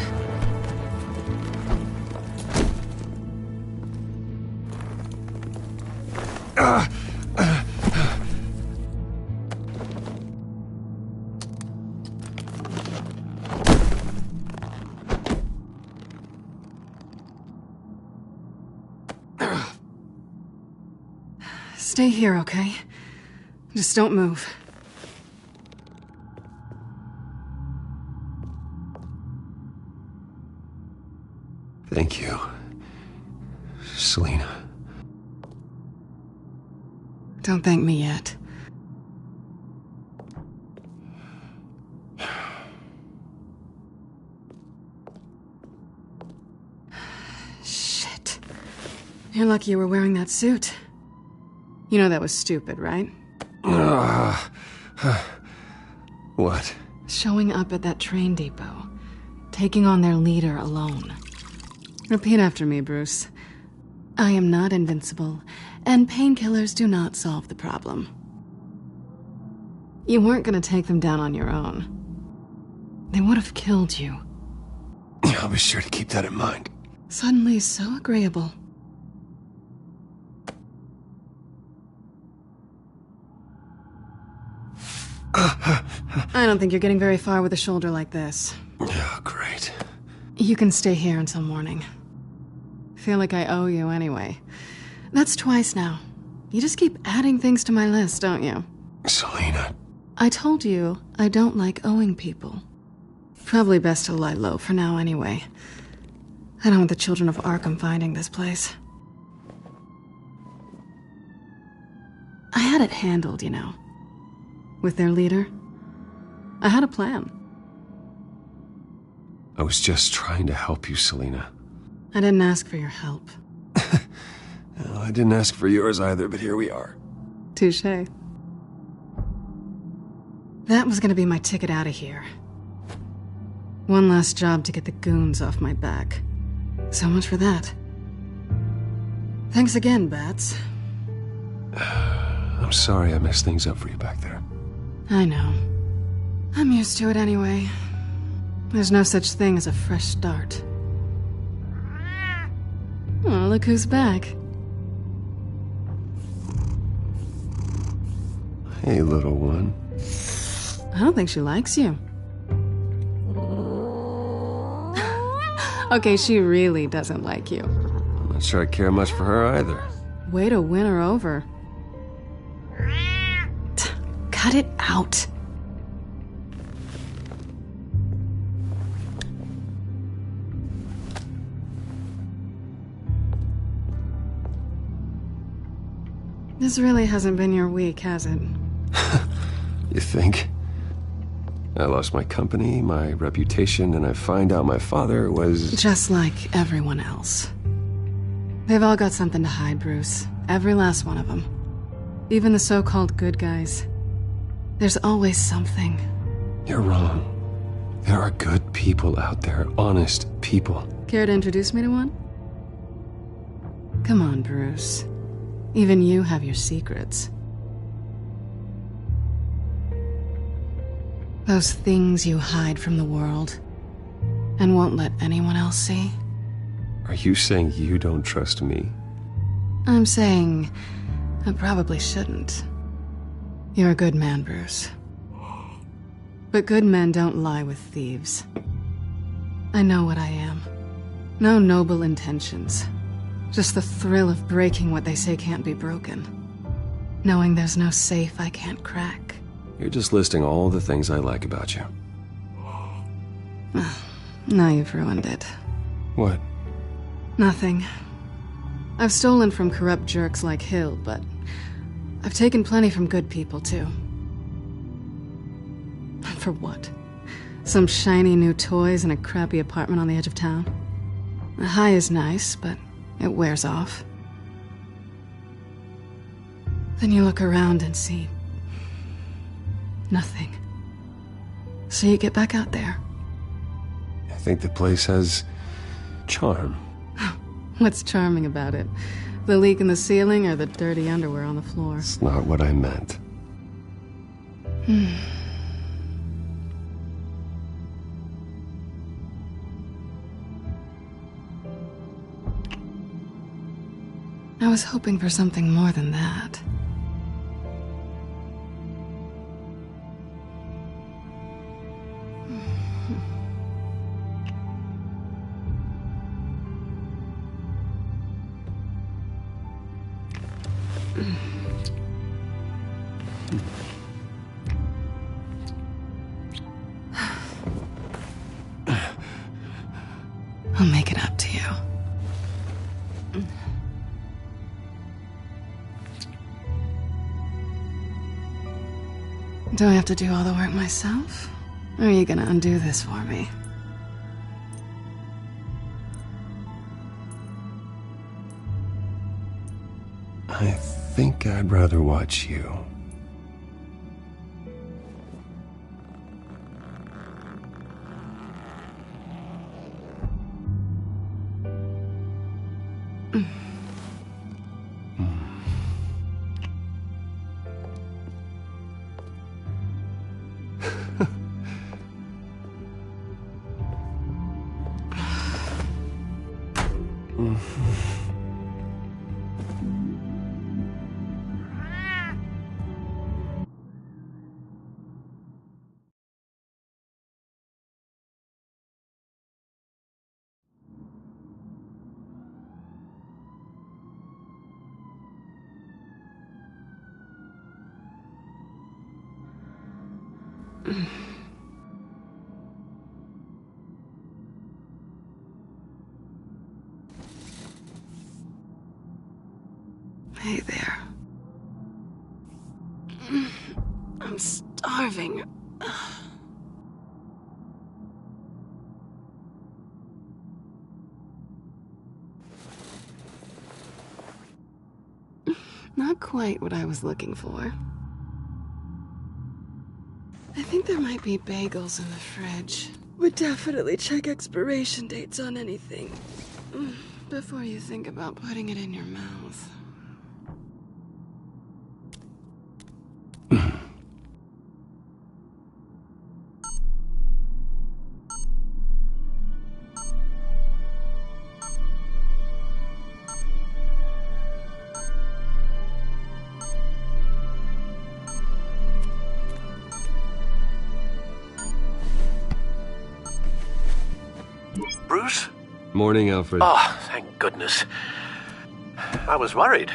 Stay here, okay? Just don't move. Thank you, Selina. Don't thank me yet. Shit. You're lucky you were wearing that suit. You know that was stupid, right? What? Showing up at that train depot. Taking on their leader alone. Repeat after me, Bruce. I am not invincible, and painkillers do not solve the problem. You weren't gonna take them down on your own. They would have killed you. I'll be sure to keep that in mind. Suddenly so agreeable. I don't think you're getting very far with a shoulder like this. Oh, great. You can stay here until morning. Feel like I owe you anyway. That's twice now. You just keep adding things to my list, don't you? Selina. I told you I don't like owing people. Probably best to lie low for now anyway. I don't want the children of Arkham finding this place. I had it handled, you know. With their leader. I had a plan. I was just trying to help you, Selina. I didn't ask for your help. Well, I didn't ask for yours either, but here we are. Touché. That was gonna be my ticket out of here. One last job to get the goons off my back. So much for that. Thanks again, Bats. I'm sorry I messed things up for you back there. I know. I'm used to it anyway. There's no such thing as a fresh start. Oh, look who's back. Hey, little one. I don't think she likes you. Okay, she really doesn't like you. I'm not sure I care much for her either. Way to win her over. Cut it out. This really hasn't been your week, has it? You think? I lost my company, my reputation, and I find out my father was... Just like everyone else. They've all got something to hide, Bruce. Every last one of them. Even the so-called good guys. There's always something. You're wrong. There are good people out there, honest people. Care to introduce me to one? Come on, Bruce. Even you have your secrets. Those things you hide from the world and won't let anyone else see. Are you saying you don't trust me? I'm saying I probably shouldn't. You're a good man, Bruce. But good men don't lie with thieves. I know what I am. No noble intentions. Just the thrill of breaking what they say can't be broken. Knowing there's no safe I can't crack. You're just listing all the things I like about you. Now you've ruined it. What? Nothing. I've stolen from corrupt jerks like Hill, but I've taken plenty from good people, too. For what? Some shiny new toys and a crappy apartment on the edge of town? The high is nice, but it wears off. Then you look around and see nothing. So you get back out there. I think the place has charm. What's charming about it? The leak in the ceiling or the dirty underwear on the floor? It's not what I meant. I was hoping for something more than that. I'll make it up to you. Do I have to do all the work myself? Or are you gonna undo this for me? I think I'd rather watch you. Hey there. I'm starving. Not quite what I was looking for. I think there might be bagels in the fridge. Would definitely check expiration dates on anything before you think about putting it in your mouth. Bruce? Morning, Alfred. Oh, thank goodness. I was worried.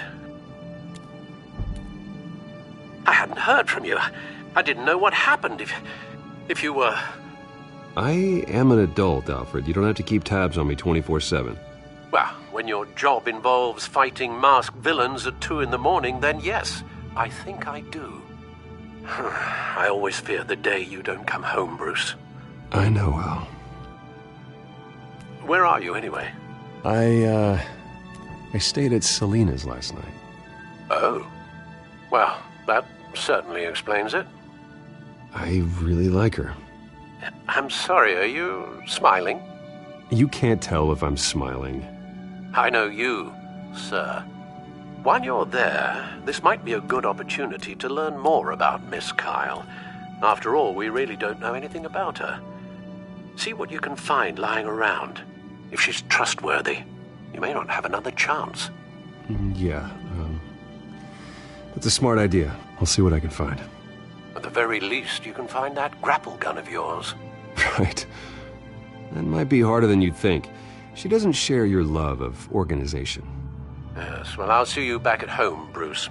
I hadn't heard from you. I didn't know what happened if you were... I am an adult, Alfred. You don't have to keep tabs on me 24/7. Well, when your job involves fighting masked villains at 2 in the morning, then yes, I think I do. I always fear the day you don't come home, Bruce. I know, Al. Where are you, anyway? I stayed at Selena's last night. Oh. Well, that certainly explains it. I really like her. I'm sorry, are you smiling? You can't tell if I'm smiling. I know you, sir. While you're there, this might be a good opportunity to learn more about Miss Kyle. After all, we really don't know anything about her. See what you can find lying around. If she's trustworthy, you may not have another chance. Yeah, that's a smart idea. I'll see what I can find. At the very least, you can find that grapple gun of yours. Right. That might be harder than you'd think. She doesn't share your love of organization. Yes, well, I'll see you back at home, Bruce.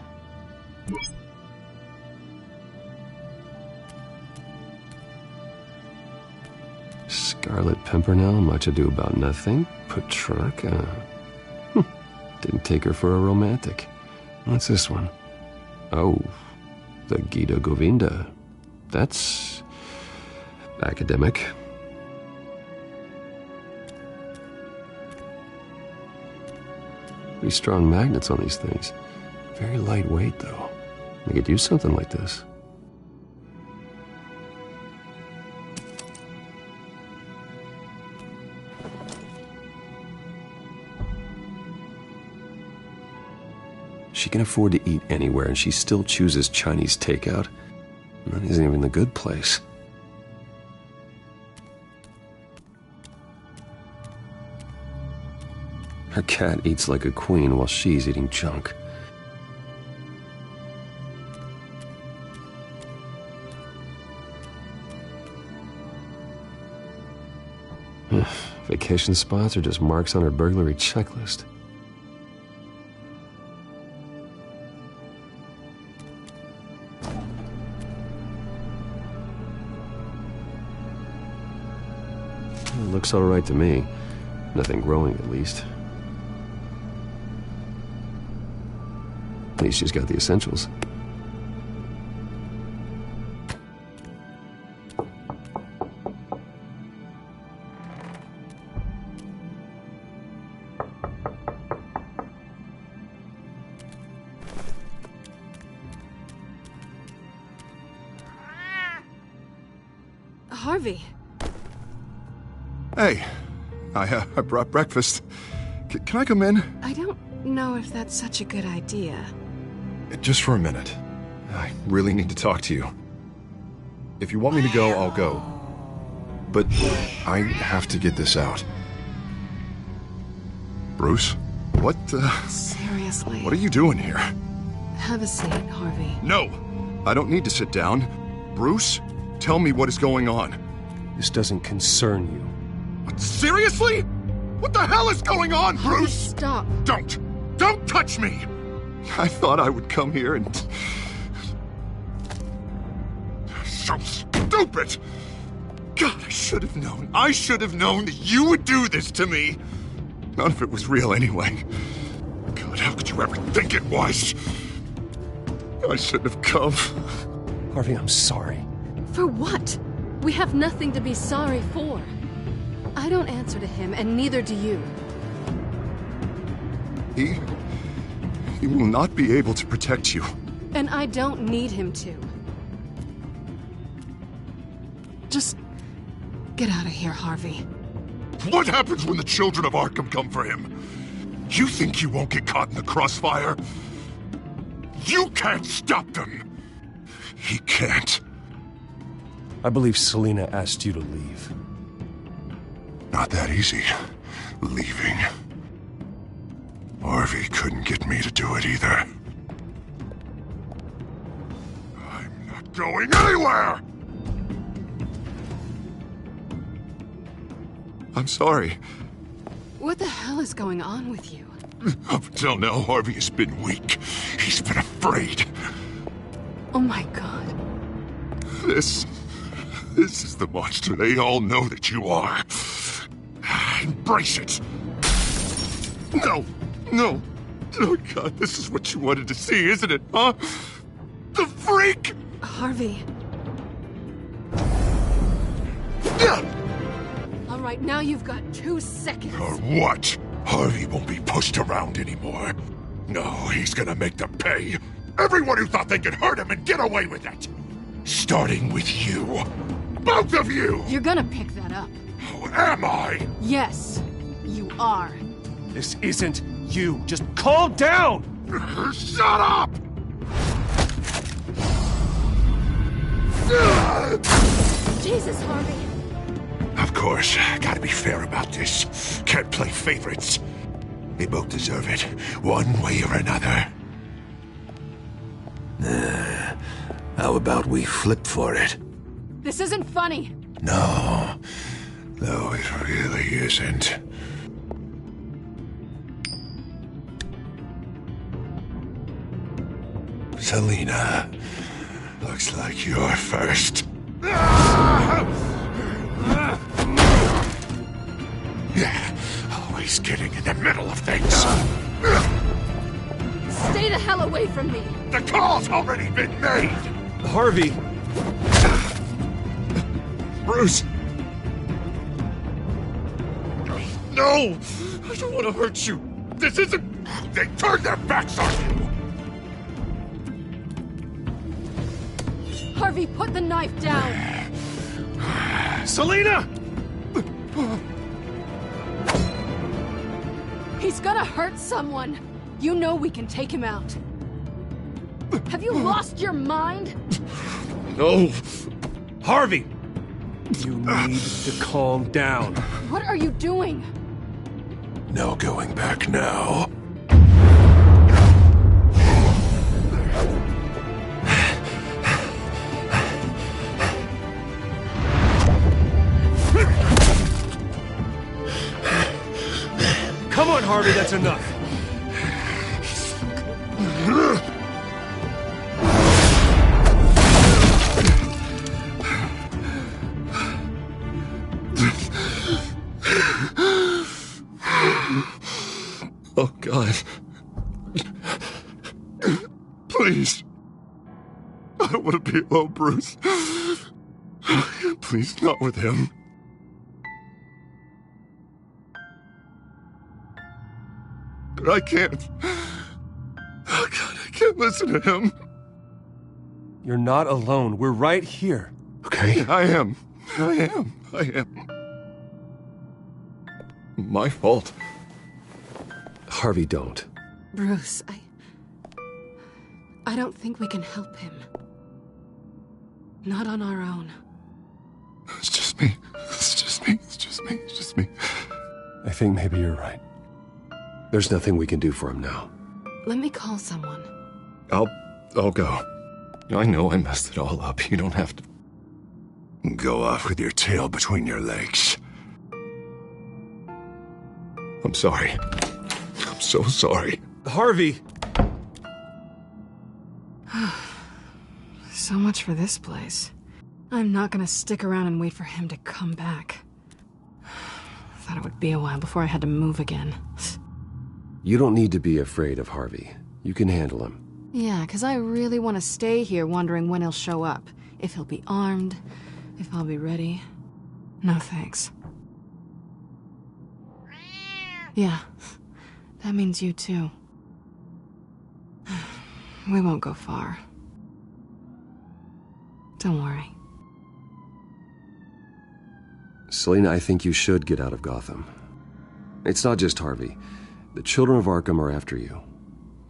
Scarlet Pimpernel, Much Ado About Nothing, Petrarca. Didn't take her for a romantic. What's this one? Oh, the Gita Govinda. That's academic. Pretty strong magnets on these things. Very lightweight, though. They could use something like this. She can afford to eat anywhere, and she still chooses Chinese takeout. That isn't even the good place. Her cat eats like a queen while she's eating junk. Vacation spots are just marks on her burglary checklist. It looks all right to me. Nothing growing, at least. At least she's got the essentials. Harvey. Hey, I brought breakfast. Can I come in? I don't know if that's such a good idea. Just for a minute. I really need to talk to you. If you want me to go, I'll go. But I have to get this out. Bruce? What, Seriously. What are you doing here? Have a seat, Harvey. No! I don't need to sit down. Bruce, tell me what is going on. This doesn't concern you. Seriously? What the hell is going on, Bruce? Stop. Don't touch me! I thought I would come here and... So stupid! God, I should have known. I should have known that you would do this to me. None of it was real anyway. God, how could you ever think it was? I shouldn't have come. Harvey, I'm sorry. For what? We have nothing to be sorry for. I don't answer to him, and neither do you. He will not be able to protect you. And I don't need him to. Just get out of here, Harvey. What happens when the children of Arkham come for him? You think you won't get caught in the crossfire? You can't stop them! He can't. I believe Selina asked you to leave. Not that easy. Leaving. Harvey couldn't get me to do it either. I'm not going anywhere! I'm sorry. What the hell is going on with you? Up until now, Harvey has been weak. He's been afraid. Oh my God. This is the monster they all know that you are. Embrace it. No. Oh God, this is what you wanted to see, isn't it, huh? The freak! Harvey. All right, now you've got 2 seconds. Or what? Harvey won't be pushed around anymore. No, he's gonna make them pay. Everyone who thought they could hurt him and get away with it. Starting with you. Both of you! You're gonna pick that up. Oh, am I? Yes, you are. This isn't you. Just calm down! Shut up! Jesus, Harvey. Of course, gotta be fair about this. Can't play favorites. They both deserve it, one way or another. How about we flip for it? This isn't funny. No, it really isn't. Selina, looks like you're first. always getting in the middle of things. Stay the hell away from me! The call's already been made! Harvey! Bruce! No! I don't want to hurt you! This isn't... They turned their backs on you! Harvey, put the knife down! Selina! He's gonna hurt someone! You know we can take him out. Have you lost your mind? No! Harvey! You need to calm down. What are you doing? No going back now. Come on, Harvey, that's enough. Oh, God. Please. I don't want to be alone, Bruce. Please, not with him. But I can't. Oh, God, I can't listen to him. You're not alone. We're right here. Okay? I am. My fault. Harvey, don't. Bruce, I don't think we can help him. Not on our own. It's just me. I think maybe you're right. There's nothing we can do for him now. Let me call someone. I'll go. I know I messed it all up. You don't have to... Go off with your tail between your legs. I'm sorry. I'm so sorry. Harvey! So much for this place. I'm not gonna stick around and wait for him to come back. Thought it would be a while before I had to move again. You don't need to be afraid of Harvey. You can handle him. Yeah, 'cause I really want to stay here wondering when he'll show up. If he'll be armed, if I'll be ready. No thanks. Yeah, that means you too. We won't go far. Don't worry. Selina, I think you should get out of Gotham. It's not just Harvey. The children of Arkham are after you.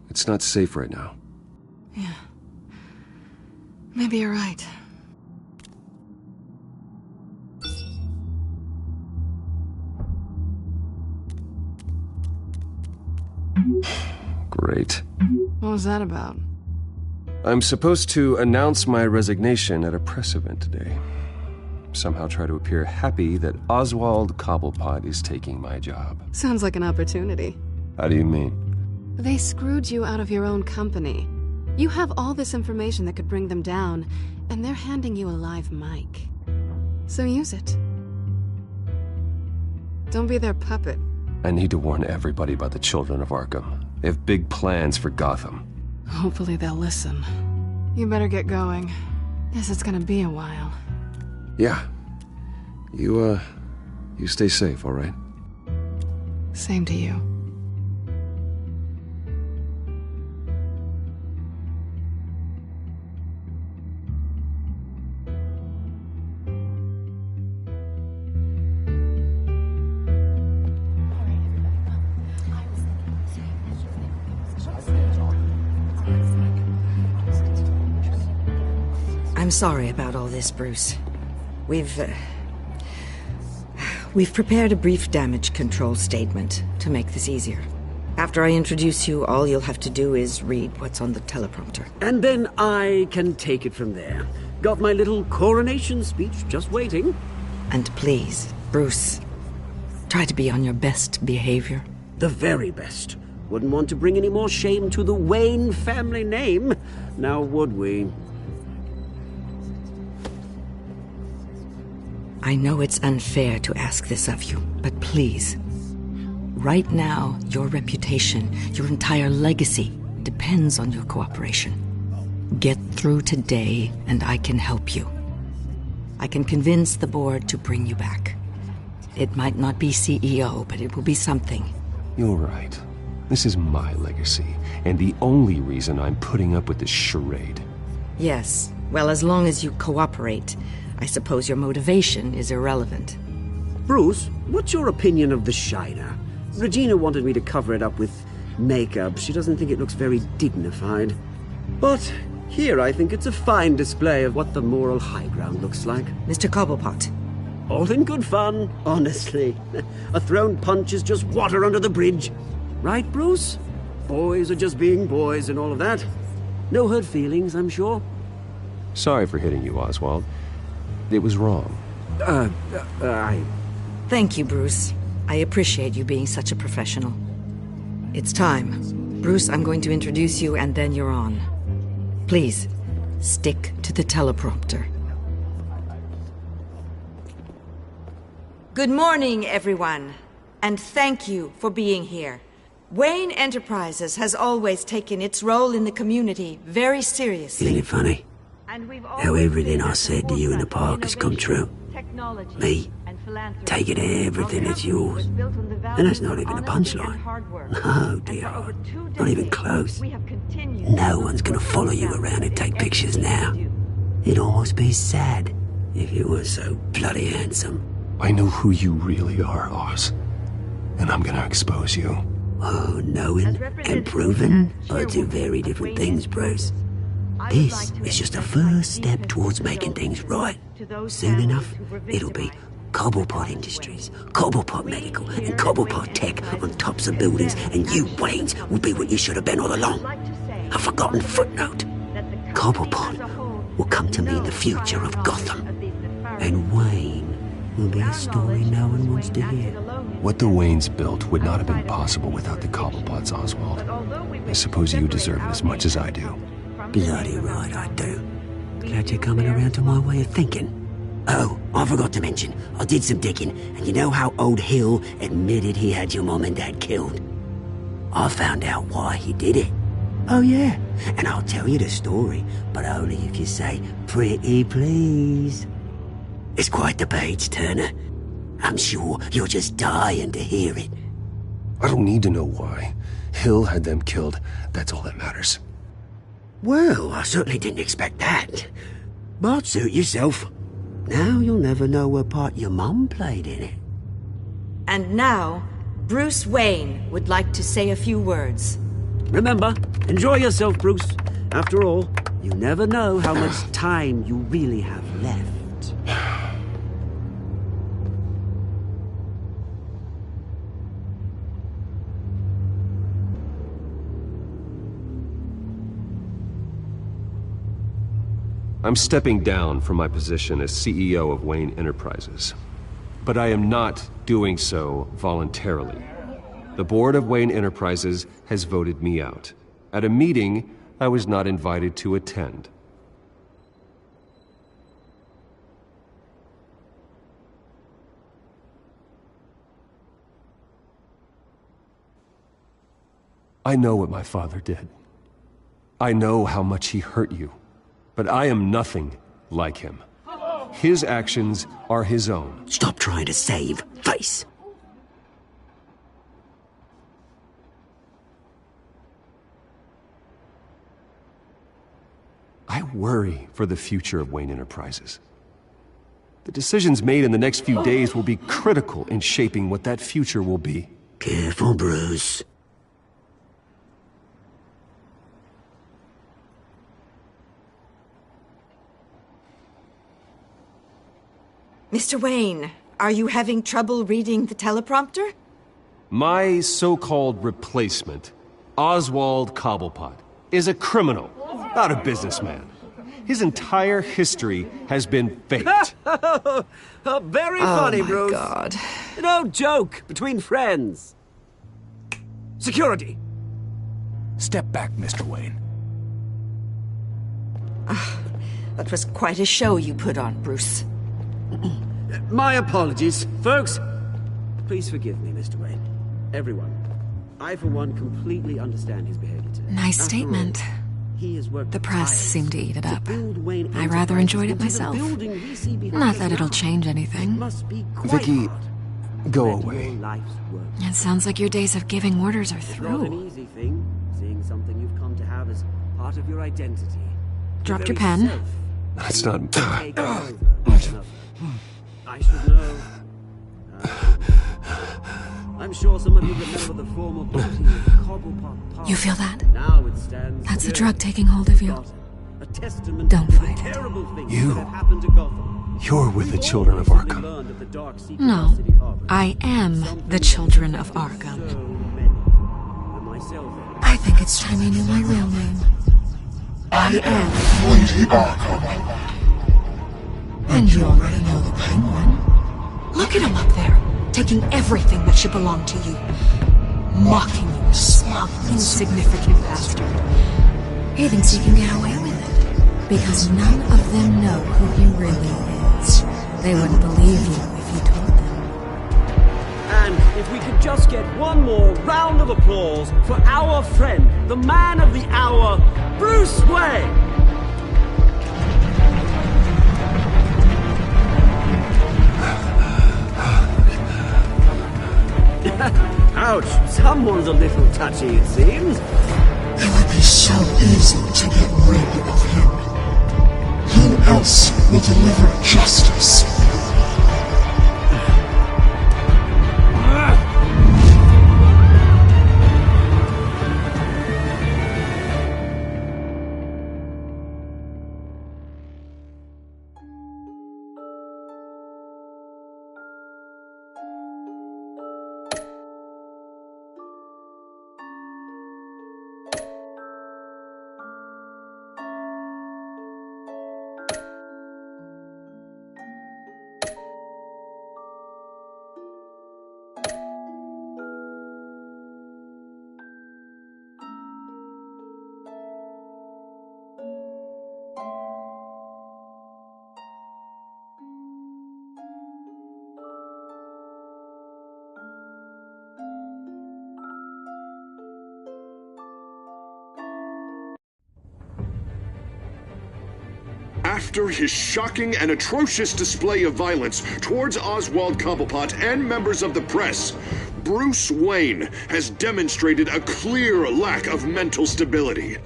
It's not safe right now. Yeah. Maybe you're right. Great. What was that about? I'm supposed to announce my resignation at a press event today. Somehow try to appear happy that Oswald Cobblepot is taking my job. Sounds like an opportunity. How do you mean? They screwed you out of your own company. You have all this information that could bring them down, and they're handing you a live mic. So use it. Don't be their puppet. I need to warn everybody about the children of Arkham. They have big plans for Gotham. Hopefully they'll listen. You better get going. Guess it's gonna be a while. Yeah. You stay safe, all right? Same to you. I'm sorry about all this, Bruce. We've prepared a brief damage control statement to make this easier. After I introduce you, all you'll have to do is read what's on the teleprompter. And then I can take it from there. Got my little coronation speech just waiting. And please, Bruce, try to be on your best behavior. The very best. Wouldn't want to bring any more shame to the Wayne family name, now would we? I know it's unfair to ask this of you, but please, Right now, your reputation, your entire legacy, depends on your cooperation. Get through today, and I can help you. I can convince the board to bring you back. It might not be CEO, but it will be something. You're right. This is my legacy, and the only reason I'm putting up with this charade. Yes. Well, as long as you cooperate, I suppose your motivation is irrelevant. Bruce, what's your opinion of the Shiner? Regina wanted me to cover it up with makeup. She doesn't think it looks very dignified. But here I think it's a fine display of what the moral high ground looks like. Mr. Cobblepot. All in good fun, honestly. A thrown punch is just water under the bridge. Right, Bruce? Boys are just being boys and all of that. No hurt feelings, I'm sure. Sorry for hitting you, Oswald. It was wrong. Thank you, Bruce. I appreciate you being such a professional. It's time. Bruce, I'm going to introduce you and then you're on. Please, stick to the teleprompter. Good morning, everyone. And thank you for being here. Wayne Enterprises has always taken its role in the community very seriously. Isn't it funny? How everything I said to you in the park has come true. Me, taking everything that's yours. And that's not even a punchline. No, dear. Not even close. No one's gonna follow you around and take pictures now. It'd almost be sad if you were so bloody handsome. I know who you really are, Oz. And I'm gonna expose you. Oh, knowing and proving are two very different things, Bruce. This is just a first step towards making things right. Soon enough, it'll be Cobblepot Industries, Cobblepot Medical, and Cobblepot Tech on tops of buildings, and you, Waynes, will be what you should have been all along. A forgotten footnote. Cobblepot will come to me in the future of Gotham. And Wayne will be a story no one wants to hear. What the Waynes built would not have been possible without the Cobblepots, Oswald. I suppose you deserve it as much as I do. Bloody right I do. Glad you're coming around to my way of thinking. Oh, I forgot to mention, I did some digging, and you know how old Hill admitted he had your mom and dad killed? I found out why he did it. Oh yeah, and I'll tell you the story, but only if you say, pretty please. It's quite the page, Turner. I'm sure you're just dying to hear it. I don't need to know why. Hill had them killed. That's all that matters. Well, I certainly didn't expect that. But suit yourself. Now you'll never know what part your mum played in it. And now, Bruce Wayne would like to say a few words. Remember, enjoy yourself, Bruce. After all, you never know how much time you really have left. I'm stepping down from my position as CEO of Wayne Enterprises. But I am not doing so voluntarily. The board of Wayne Enterprises has voted me out, at a meeting I was not invited to attend. I know what my father did. I know how much he hurt you. But I am nothing like him. His actions are his own. Stop trying to save face. I worry for the future of Wayne Enterprises. The decisions made in the next few days will be critical in shaping what that future will be. Careful, Bruce. Mr. Wayne, are you having trouble reading the teleprompter? My so-called replacement, Oswald Cobblepot, is a criminal, not a businessman. His entire history has been faked. Very funny, Bruce. Oh, my God. No joke between friends. Security. Step back, Mr. Wayne. That was quite a show you put on, Bruce. My apologies, folks. Please forgive me, Mr. Wayne. Everyone. I, for one, completely understand his behavior today. Nice statement. He has worked the press seemed to eat it up. I rather Enterprises enjoyed it into the myself. building we see behind Not us that it'll now. change anything. Must be quite Vicky, hard. go Let away. your life's work. It sounds like your days of giving orders are It's not an through. easy thing, seeing something you've come to have as part of your identity. Dropped your very pen? self That's not... take over. I should know. I'm sure some of you remember the former body of Cobblepot Park. You feel that? Now it stands That's the still. drug taking hold of you. A testament Don't to the fight it. terrible things You- that have happened to Gotham. You're with the children of Arkham. Learned of the dark secret No, of City Harbor. I am the children of Arkham. So many. And myself. I think it's time you knew my real name. I am Lady Arkham. And you already know the Penguin. Look at him up there, taking everything that should belong to you. Mocking you, smug, insignificant bastard. He thinks he can get away with it, because none of them know who he really is. They wouldn't believe you if you told them. And if we could just get one more round of applause for our friend, the man of the hour, Bruce Wayne! Ouch, someone's a little touchy, it seems. It would be so easy to get rid of him. Who else will deliver justice? After his shocking and atrocious display of violence towards Oswald Cobblepot and members of the press, Bruce Wayne has demonstrated a clear lack of mental stability.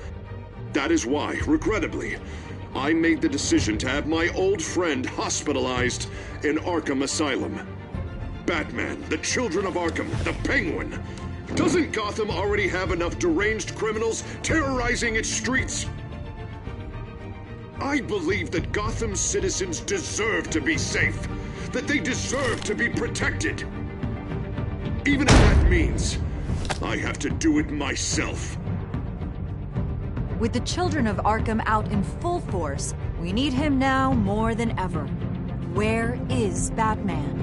That is why, regrettably, I made the decision to have my old friend hospitalized in Arkham Asylum. Batman, the Children of Arkham, the Penguin. Doesn't Gotham already have enough deranged criminals terrorizing its streets? I believe that Gotham's citizens deserve to be safe, that they deserve to be protected. Even if that means I have to do it myself. With the Children of Arkham out in full force, we need him now more than ever. Where is Batman?